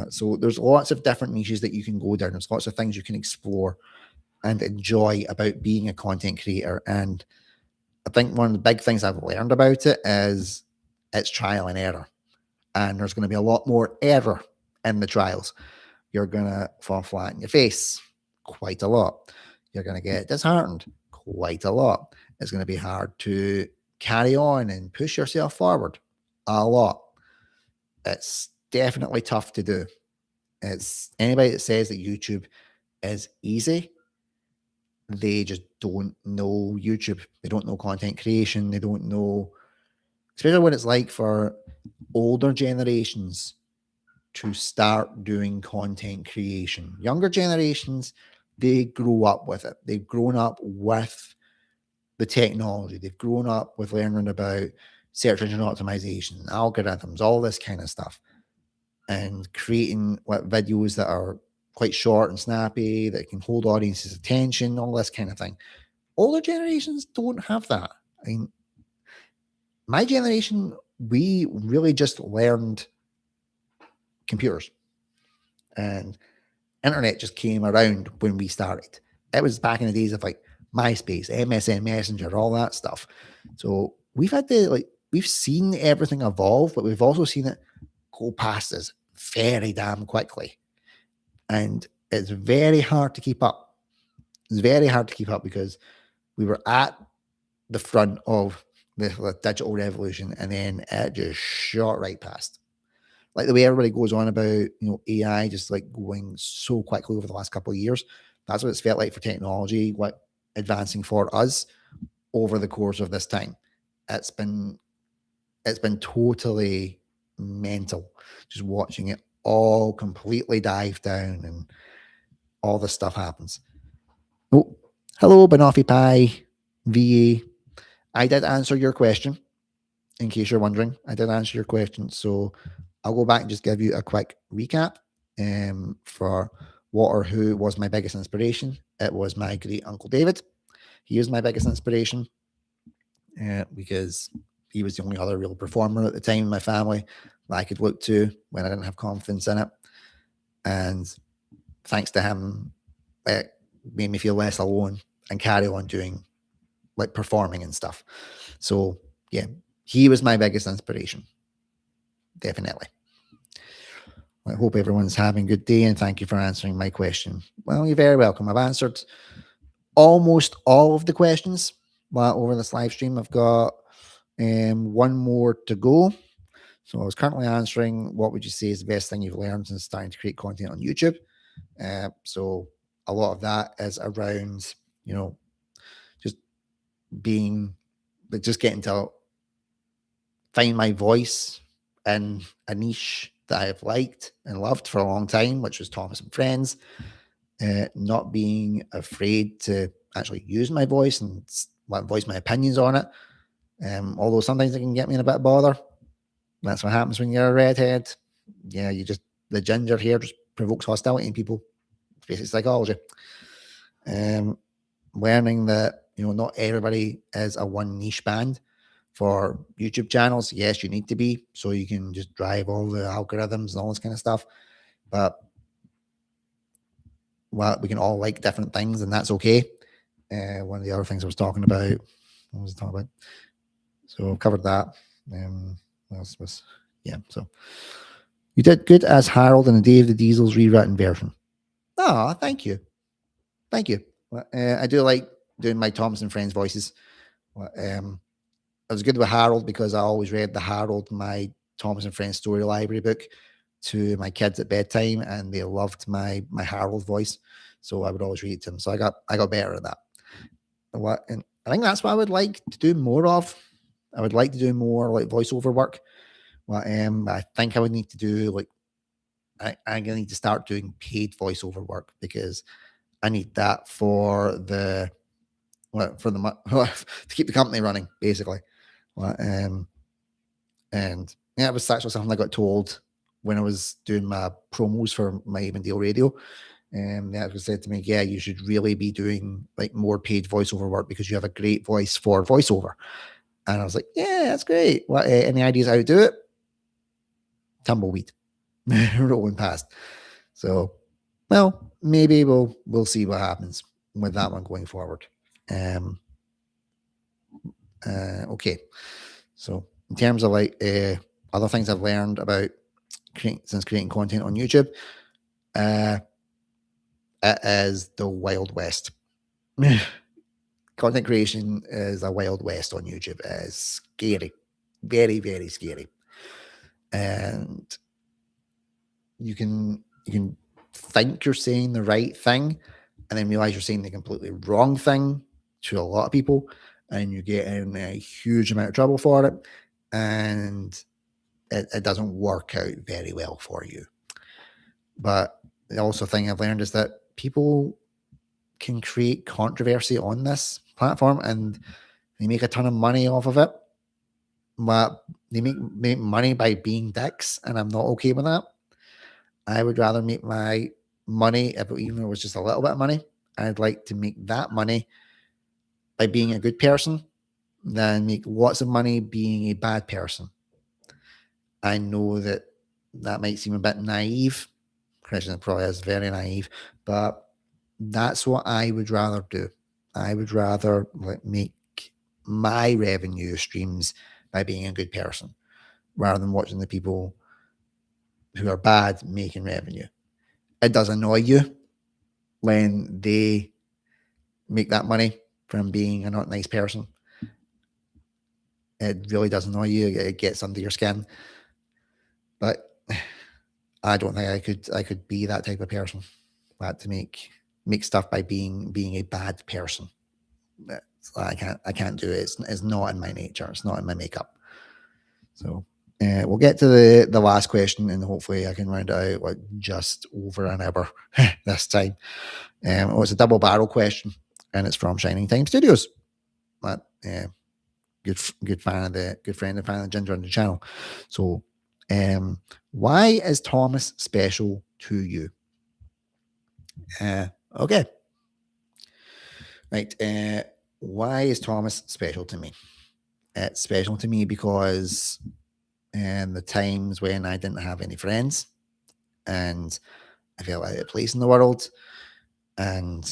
So there's lots of different niches that you can go down. There's lots of things you can explore and enjoy about being a content creator. And I think one of the big things I've learned about it is it's trial and error. And there's going to be a lot more error in the trials. You're going to fall flat in your face quite a lot. You're going to get disheartened quite a lot. It's going to be hard to carry on and push yourself forward a lot. It's definitely tough to do. It's anybody that says that YouTube is easy, they just don't know YouTube. They don't know content creation. They don't know, especially what it's like for older generations to start doing content creation. Younger generations, they grew up with it. They've grown up with the technology. They've grown up with learning about search engine optimization, algorithms, all this kind of stuff, and creating videos that are quite short and snappy, that can hold audiences' attention, all this kind of thing. Older generations don't have that. I mean, my generation, we really just learned computers, and internet just came around when we started. It was back in the days of like MySpace, MSN Messenger, all that stuff. So we've had to we've seen everything evolve, but we've also seen it go past us very damn quickly. And it's very hard to keep up. It's very hard to keep up because we were at the front of the digital revolution, and then it just shot right past. Like the way everybody goes on about, AI just like going so quickly over the last couple of years. That's what it's felt like for technology, what advancing for us over the course of this time. It's been totally mental just watching it all completely dive down and all this stuff happens. Oh, hello, Banoffee Pie, VA. I did answer your question, in case you're wondering. I did answer your question. So I'll go back and just give you a quick recap for what or who was my biggest inspiration. It was my great uncle David. He was my biggest inspiration because he was the only other real performer at the time in my family that I could look to when I didn't have confidence in it. And thanks to him, it made me feel less alone and carry on doing like performing and stuff. So yeah, he was my biggest inspiration. Definitely. I hope everyone's having a good day, and thank you for answering my question. Well, you're very welcome. I've answered almost all of the questions over this live stream. I've got one more to go. So I was currently answering, what would you say is the best thing you've learned since starting to create content on YouTube? So a lot of that is around, just being, like, just getting to find my voice in a niche that I've liked and loved for a long time, which was Thomas and Friends. Not being afraid to actually use my voice and voice my opinions on it. Although sometimes it can get me in a bit of bother. That's what happens when you're a redhead. Yeah, the ginger hair just provokes hostility in people. It's basic psychology. Learning that, not everybody is a one niche band. For YouTube channels, yes, you need to be, so you can just drive all the algorithms and all this kind of stuff. But we can all like different things, and that's okay. One of the other things I was talking about, So I've covered that. So you did good as Harold in the Day of the Diesel's rewritten version. Oh, thank you. I do like doing my Thomas and Friends voices. I was good with Harold because I always read the Harold, my Thomas and Friends story library book, to my kids at bedtime, and they loved my Harold voice. So I would always read it to them. So I got better at that. I think that's what I would like to do more of. I would like to do more like voiceover work. Well, I think I would need to do like I'm gonna need to start doing paid voiceover work because I need that for the to keep the company running, basically. Well, and yeah, it was actually something I got told when I was doing my promos for my Even Deal Radio. That was said to me, yeah, you should really be doing like more paid voiceover work because you have a great voice for voiceover. And I was like, yeah, that's great. What any ideas how to do it? Tumbleweed, rolling past. So, well, maybe we'll see what happens with that one going forward. Okay, so in terms of like other things I've learned about since creating content on YouTube, it is the Wild West. Content creation is a Wild West on YouTube. It is scary, very, very scary, and you can think you're saying the right thing, and then realize you're saying the completely wrong thing to a lot of people, and you get in a huge amount of trouble for it, and it doesn't work out very well for you. But the also thing I've learned is that people can create controversy on this platform and they make a ton of money off of it. But they make money by being dicks, and I'm not okay with that. I would rather make my money, even if it was just a little bit of money, I'd like to make that money by being a good person than make lots of money being a bad person. I know that might seem a bit naive. Christian probably is very naive, but that's what I would rather do. I would rather make my revenue streams by being a good person rather than watching the people who are bad making revenue. It does annoy you when they make that money from being a not nice person. It really does annoy you. It gets under your skin. But I don't think I could be that type of person. But to make stuff by being a bad person. I can't do it. It's not in my nature. It's not in my makeup. So we'll get to the last question, and hopefully I can round it out like just over an hour this time. It's a double barrel question, and it's from Shining Time Studios. But good friend and fan of the Ginger on the channel. So, why is Thomas special to you? Okay, right. Why is Thomas special to me? It's special to me because the times when I didn't have any friends and I felt out of place in the world and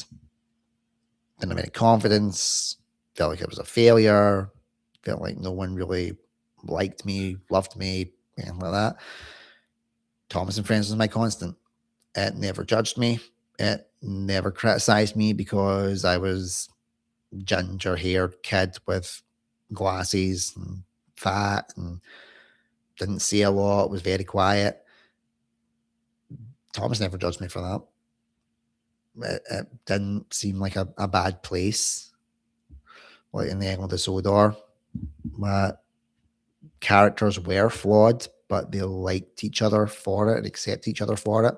didn't have any confidence, felt like I was a failure, felt like no one really liked me, loved me, anything like that. Thomas and Friends was my constant. It never judged me. It never criticized me because I was ginger haired kid with glasses and fat and didn't say a lot, was very quiet. Thomas never judged me for that. It didn't seem like a bad place, like in the England of Sodor. My characters were flawed, but they liked each other for it and accept each other for it.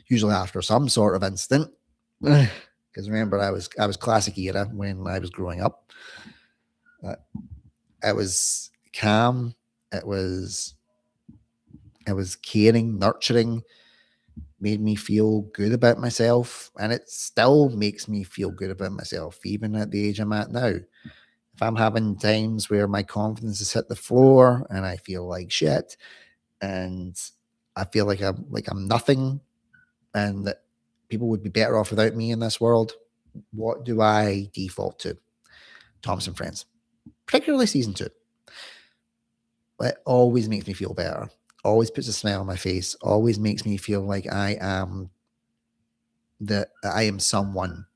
Usually after some sort of incident. Because remember, I was classic era when I was growing up. It was calm. It was caring, nurturing, made me feel good about myself, and it still makes me feel good about myself, even at the age I'm at now. If I'm having times where my confidence has hit the floor and I feel like shit, and I feel like I'm nothing, and that people would be better off without me in this world, what do I default to? Thomas and Friends, particularly season 2. It always makes me feel better. Always puts a smile on my face. Always makes me feel like I am someone,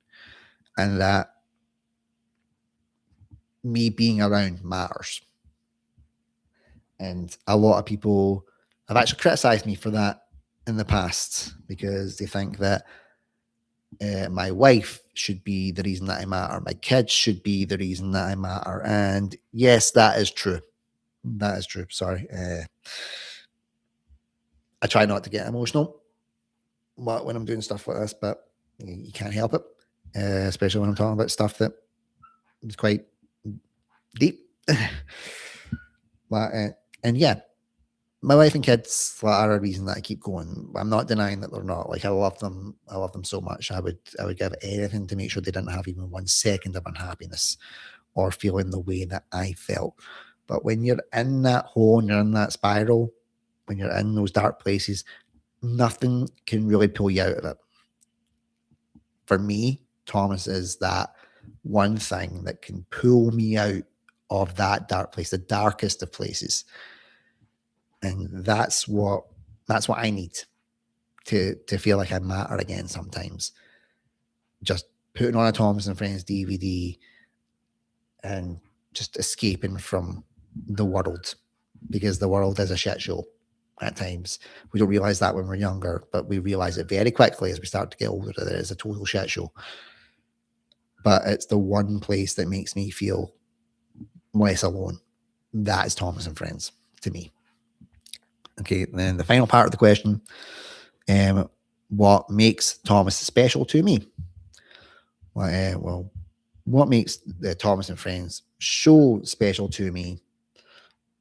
and that me being around matters. And a lot of people have actually criticized me for that in the past because they think that My wife should be the reason that I matter. My kids should be the reason that I matter. And yes, that is true. That is true. Sorry. I try not to get emotional when I'm doing stuff like this, but you can't help it, especially when I'm talking about stuff that is quite deep. but, and yeah, my wife and kids are a reason that I keep going. I'm not denying that they're not. Like I love them. I love them so much. I would give anything to make sure they didn't have even 1 second of unhappiness or feeling the way that I felt. But when you're in that hole and you're in that spiral, when you're in those dark places, nothing can really pull you out of it. For me, Thomas is that one thing that can pull me out of that dark place, the darkest of places. And that's what I need to feel like I matter again sometimes. Just putting on a Thomas and Friends DVD and just escaping from the world, because the world is a shit show at times. We don't realize that when we're younger, but we realize it very quickly as we start to get older that it is a total shit show. But it's the one place that makes me feel less alone. That is Thomas and Friends to me. Okay, then the final part of the question, what makes Thomas special to me? Well, what makes the Thomas and Friends show special to me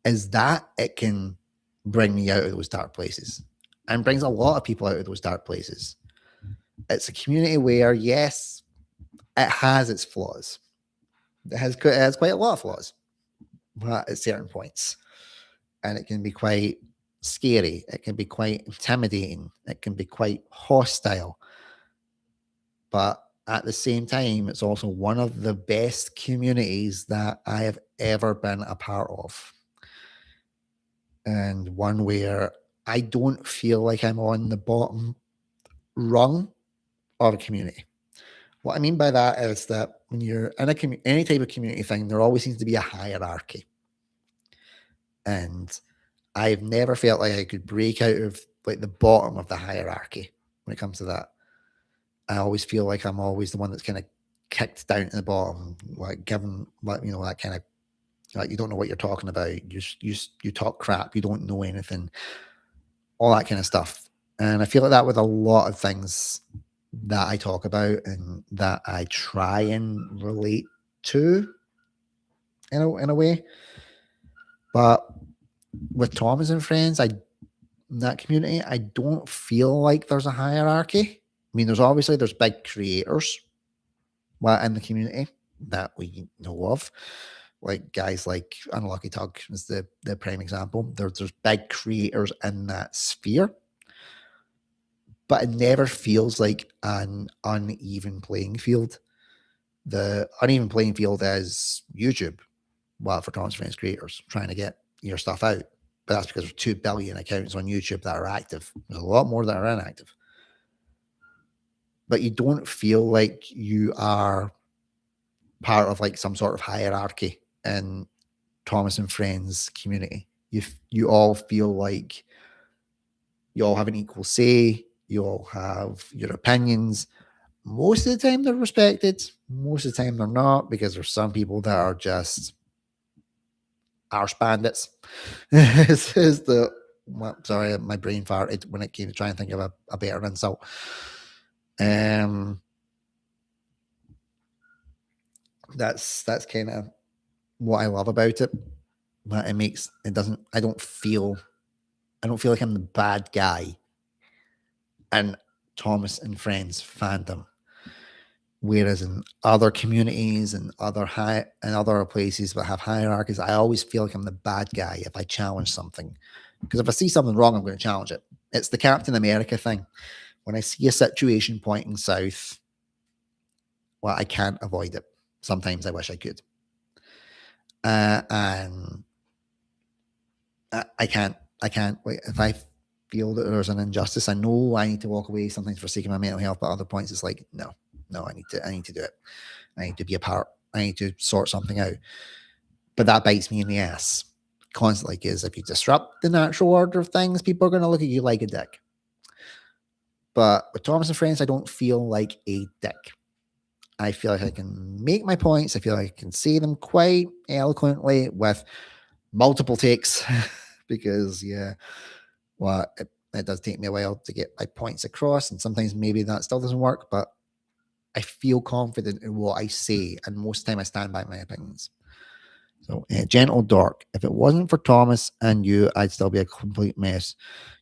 is that it can bring me out of those dark places and brings a lot of people out of those dark places. It's a community where, yes, it has its flaws. It has quite a lot of flaws at certain points. And it can be quite scary. It can be quite intimidating. It can be quite hostile. But at the same time, it's also one of the best communities that I have ever been a part of. And one where I don't feel like I'm on the bottom rung of a community. What I mean by that is that when you're in any type of community thing, there always seems to be a hierarchy. And I've never felt like I could break out of like the bottom of the hierarchy when it comes to that. I always feel like I'm always the one that's kind of kicked down to the bottom, like given like that kind of like you don't know what you're talking about. You talk crap. You don't know anything. All that kind of stuff. And I feel like that with a lot of things that I talk about and that I try and relate to in a way. But with Thomas and Friends, in that community, I don't feel like there's a hierarchy. I mean, there's big creators in the community that we know of. Like guys like Unlucky Tug is the prime example. There's big creators in that sphere. But it never feels like an uneven playing field. The uneven playing field is YouTube. Well, for Thomas Friends creators trying to get your stuff out. But that's because there's 2 billion accounts on YouTube that are active. There's a lot more that are inactive. But you don't feel like you are part of like some sort of hierarchy in Thomas and Friends community. You all feel like you all have an equal say. You all have your opinions. Most of the time they're respected. Most of the time they're not, because there's some people that are just arse bandits. This is sorry, my brain farted when it came to try and think of a better insult. That's kind of what I love about it. But I don't feel like I'm the bad guy in Thomas and Friends fandom. Whereas in other communities and other places that have hierarchies, I always feel like I'm the bad guy if I challenge something. Because if I see something wrong, I'm going to challenge it. It's the Captain America thing. When I see a situation pointing south, well, I can't avoid it. Sometimes I wish I could. And I can't. Like, if I feel that there's an injustice, I know I need to walk away sometimes for sake of my mental health, but other points it's like, no, I need to do it. I need to be a part. I need to sort something out. But that bites me in the ass constantly, because if you disrupt the natural order of things, people are going to look at you like a dick. But with Thomas and Friends, I don't feel like a dick. I feel like I can make my points. I feel like I can say them quite eloquently with multiple takes because, yeah, well, it does take me a while to get my points across. And sometimes maybe that still doesn't work, but I feel confident in what I say. And most of the time I stand by my opinions. So, Gentle Dork, if it wasn't for Thomas and you, I'd still be a complete mess.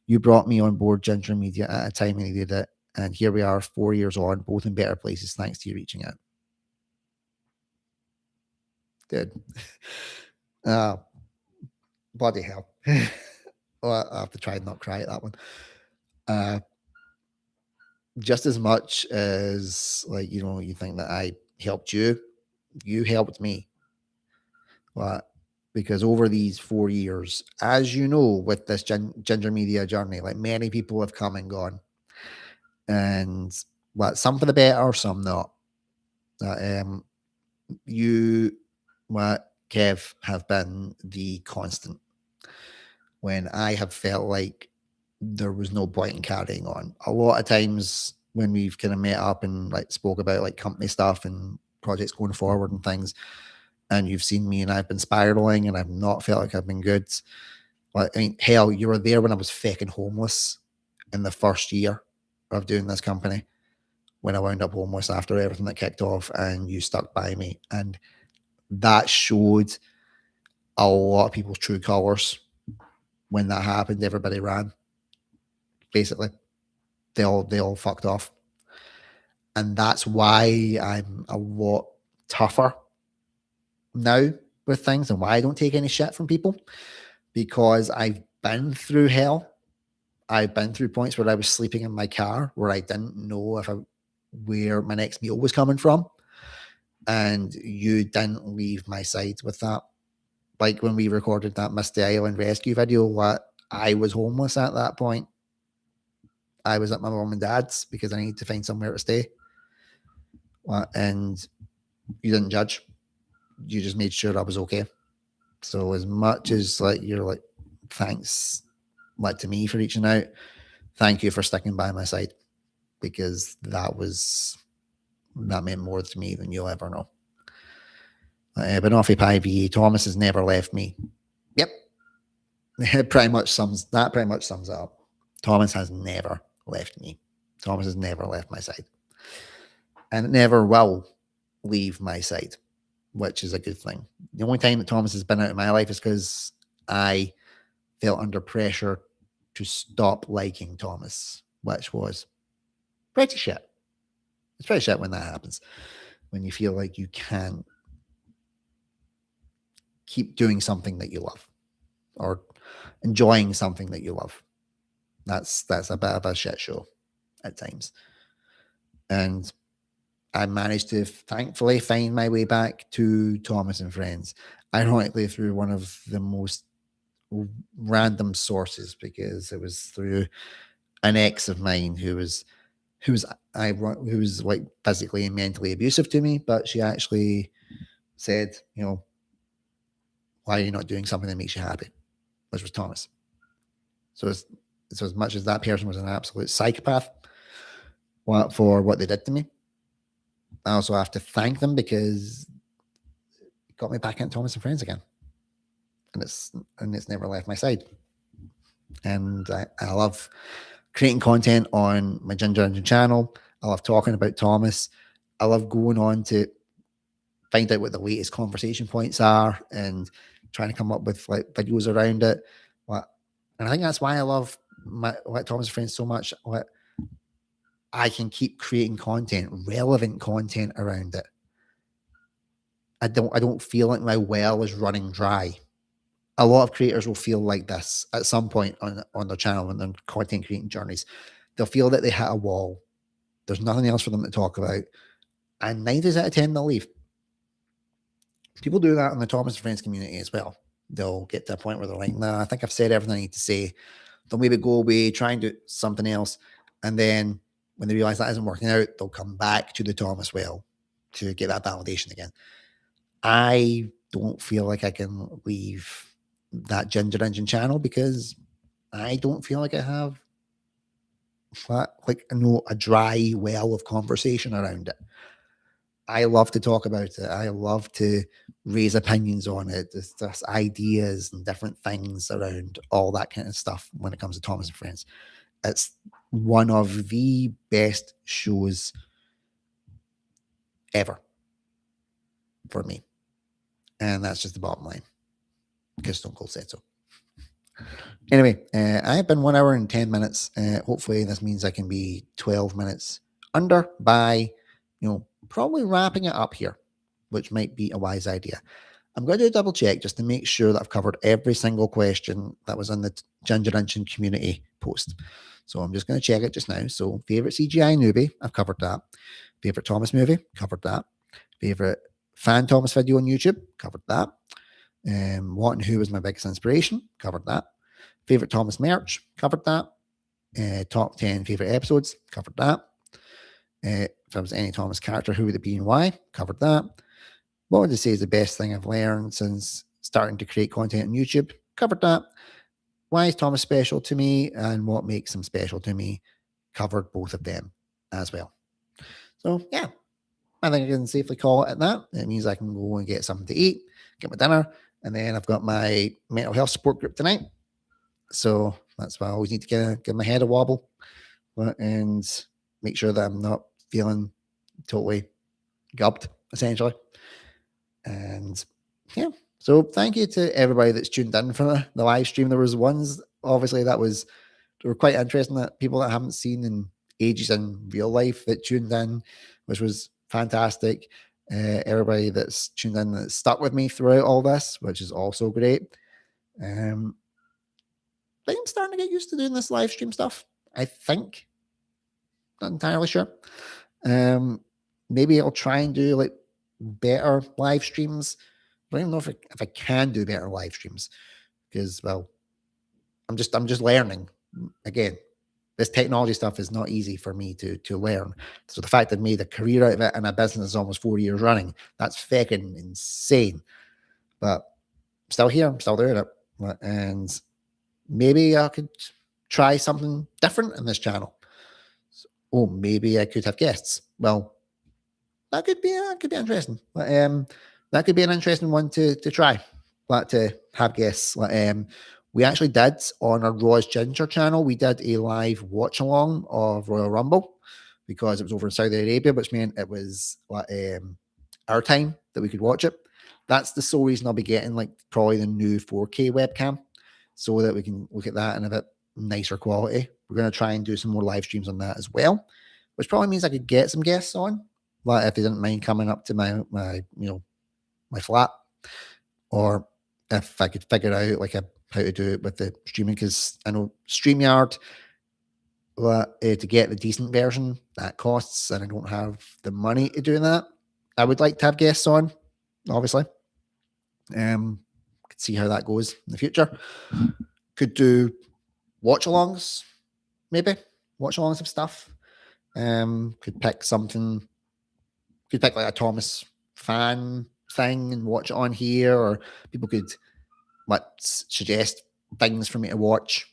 You brought me on board Ginger Media at a time I needed it. And here we are 4 years on, both in better places, thanks to you reaching out. Dude. Bloody hell. Well, I have to try and not cry at that one. Just as much as, like, you think that I helped you, you helped me. Well, because over these 4 years, as you know, with this Ginger Media journey, like, many people have come and gone. And, well, some for the better, some not. Um, you, Kev, have been the constant when I have felt like there was no point in carrying on. A lot of times when we've kind of met up and like spoke about like company stuff and projects going forward and things, and you've seen me and I've been spiraling and I've not felt like I've been good. Like, I mean, hell, you were there when I was fucking homeless in the first year of doing this company, when I wound up homeless after everything that kicked off, and you stuck by me. And that showed a lot of people's true colors. When that happened, everybody ran. Basically, they all fucked off. And that's why I'm a lot tougher now with things, and why I don't take any shit from people, because I've been through hell. I've been through points where I was sleeping in my car where I didn't know where my next meal was coming from. And you didn't leave my side with that. Like when we recorded that Misty Island rescue video, what I was homeless at that point. I was at my mom and dad's because I needed to find somewhere to stay. And you didn't judge. You just made sure I was okay. So as much as like you're like, thanks like to me for reaching out, thank you for sticking by my side, because that meant more to me than you'll ever know. Banoffee Pie VE, Thomas has never left me. Yep. It pretty much sums it up. Thomas has never left me. Thomas has never left my side. And it never will leave my side, which is a good thing. The only time that Thomas has been out of my life is because I felt under pressure to stop liking Thomas, which was pretty shit. It's pretty shit when that happens, when you feel like you can't keep doing something that you love or enjoying something that you love. That's a bit of a shit show at times. And I managed to thankfully find my way back to Thomas and Friends, ironically through one of the most random sources, because it was through an ex of mine who was like physically and mentally abusive to me, but she actually said, why are you not doing something that makes you happy? Which was Thomas. So as much as that person was an absolute psychopath for what they did to me, I also have to thank them because it got me back into Thomas and Friends again. And it's never left my side. And I love creating content on my Ginger Engine channel. I love talking about Thomas. I love going on to find out what the latest conversation points are and trying to come up with like videos around it. And I think that's why I love Thomas and Friends so much. I can keep creating content, relevant content around it. I don't feel like my well is running dry. A lot of creators will feel like this at some point on their channel and their content creating journeys. They'll feel that they hit a wall. There's nothing else for them to talk about. And 9 out of 10, they'll leave. People do that in the Thomas and Friends community as well. They'll get to a point where they're like, nah, I think I've said everything I need to say. They'll maybe go away, try and do something else. And then when they realize that isn't working out, they'll come back to the Thomas well to get that validation again. I don't feel like I can leave that Ginger Engine channel because I don't feel like I have like a dry well of conversation around it. I love to talk about it. I love to raise opinions on it. There's ideas and different things around all that kind of stuff when it comes to Thomas and Friends. It's one of the best shows ever for me. And that's just the bottom line because Stone Cold said so. Anyway, I've been 1 hour and 10 minutes. Hopefully, this means I can be 12 minutes under by, probably wrapping it up here, which might be a wise idea. I'm going to do a double check just to make sure that I've covered every single question that was in the Ginger Engine community post. So I'm just going to check it just now. So favorite CGI newbie, I've covered that. Favorite Thomas movie, covered that. Favorite fan Thomas video on YouTube, covered that. What and who was my biggest inspiration, covered that. Favorite Thomas merch, covered that. Top 10 favorite episodes, covered that. If there was any Thomas character, who would it be and why, covered that. What would I say is the best thing I've learned since starting to create content on YouTube, covered that. Why is Thomas special to me and what makes him special to me, covered both of them as well. So yeah, I think I can safely call it at that. It means I can go and get something to eat, get my dinner, and then I've got my mental health support group tonight. So that's why I always need to give my head a wobble and make sure that I'm not feeling totally gubbed, essentially. And yeah, so thank you to everybody that's tuned in for the live stream. There was ones, obviously, they were quite interesting, that people that I haven't seen in ages in real life that tuned in, which was fantastic. Everybody that's tuned in that stuck with me throughout all this, which is also great. I'm starting to get used to doing this live stream stuff, I think. Not entirely sure. Maybe I'll try and do like better live streams. I don't even know if I can do better live streams because, well, I'm just learning. Again, this technology stuff is not easy for me to learn. So the fact that I made a career out of it and a business is almost 4 years running, that's fucking insane. But I'm still here, I'm still doing it. And maybe I could try something different in this channel. Oh, maybe I could have guests. Well, that could be interesting. That could be an interesting one to try. To have guests. We actually did on our Raw's Ginger channel. We did a live watch along of Royal Rumble because it was over in Saudi Arabia, which meant it was our time that we could watch it. That's the sole reason I'll be getting probably the new 4K webcam so that we can look at that in a bit nicer quality. We're going to try and do some more live streams on that as well, which probably means I could get some guests on, if they didn't mind coming up to my flat, or if I could figure out how to do it with the streaming, because I know StreamYard, to get the decent version, that costs, and I don't have the money to do that. I would like to have guests on, obviously. Could see how that goes in the future. Could do watch-alongs, maybe. Watch-alongs of stuff. Could pick something. Could pick a Thomas fan thing and watch it on here, or people could suggest things for me to watch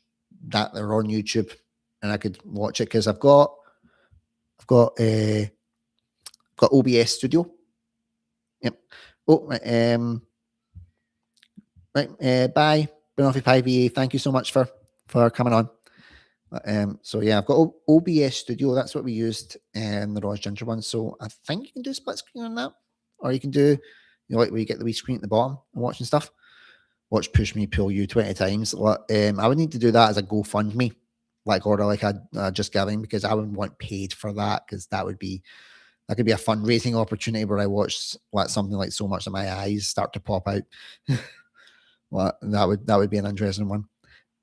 that are on YouTube, and I could watch it because I've got OBS Studio. Yep. Oh, right. Bye, Benoffy Pie VA. Thank you so much for coming on. So yeah, I've got OBS Studio. That's what we used in the Raw's Ginger one. So I think you can do split screen on that, or you can do where you get the wee screen at the bottom and watching stuff. Watch Push Me Pull You 20 times. I would need to do that as a GoFundMe, or a Just Giving, because I wouldn't want paid for that, because that could be a fundraising opportunity where I watch something like so much that my eyes start to pop out. That would be an interesting one.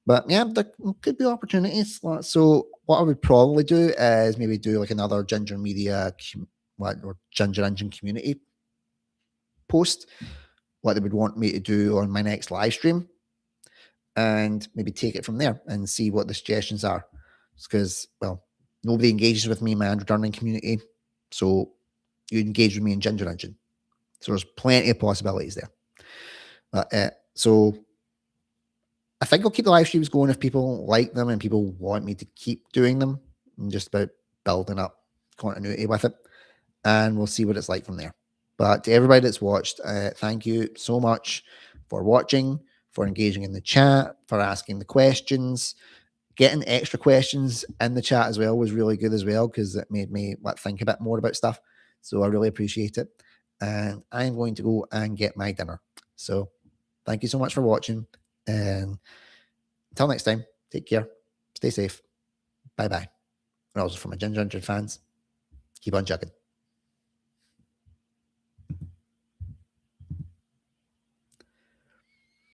But yeah, there could be opportunities. So what I would probably do is maybe do another Ginger Media or Ginger Engine community post, what they would want me to do on my next live stream, and maybe take it from there and see what the suggestions are. Because, well, nobody engages with me in my Andrew Durning community, so you engage with me in Ginger Engine. So there's plenty of possibilities there. So I think I'll keep the live streams going if people like them and people want me to keep doing them. and just about building up continuity with it. And we'll see what it's like from there. But to everybody that's watched, thank you so much for watching, for engaging in the chat, for asking the questions. Getting extra questions in the chat as well was really good as well, because it made me think a bit more about stuff. So I really appreciate it. And I'm going to go and get my dinner. So thank you so much for watching. And until next time, take care. Stay safe. Bye-bye. And also for my Ginger fans, keep on chugging.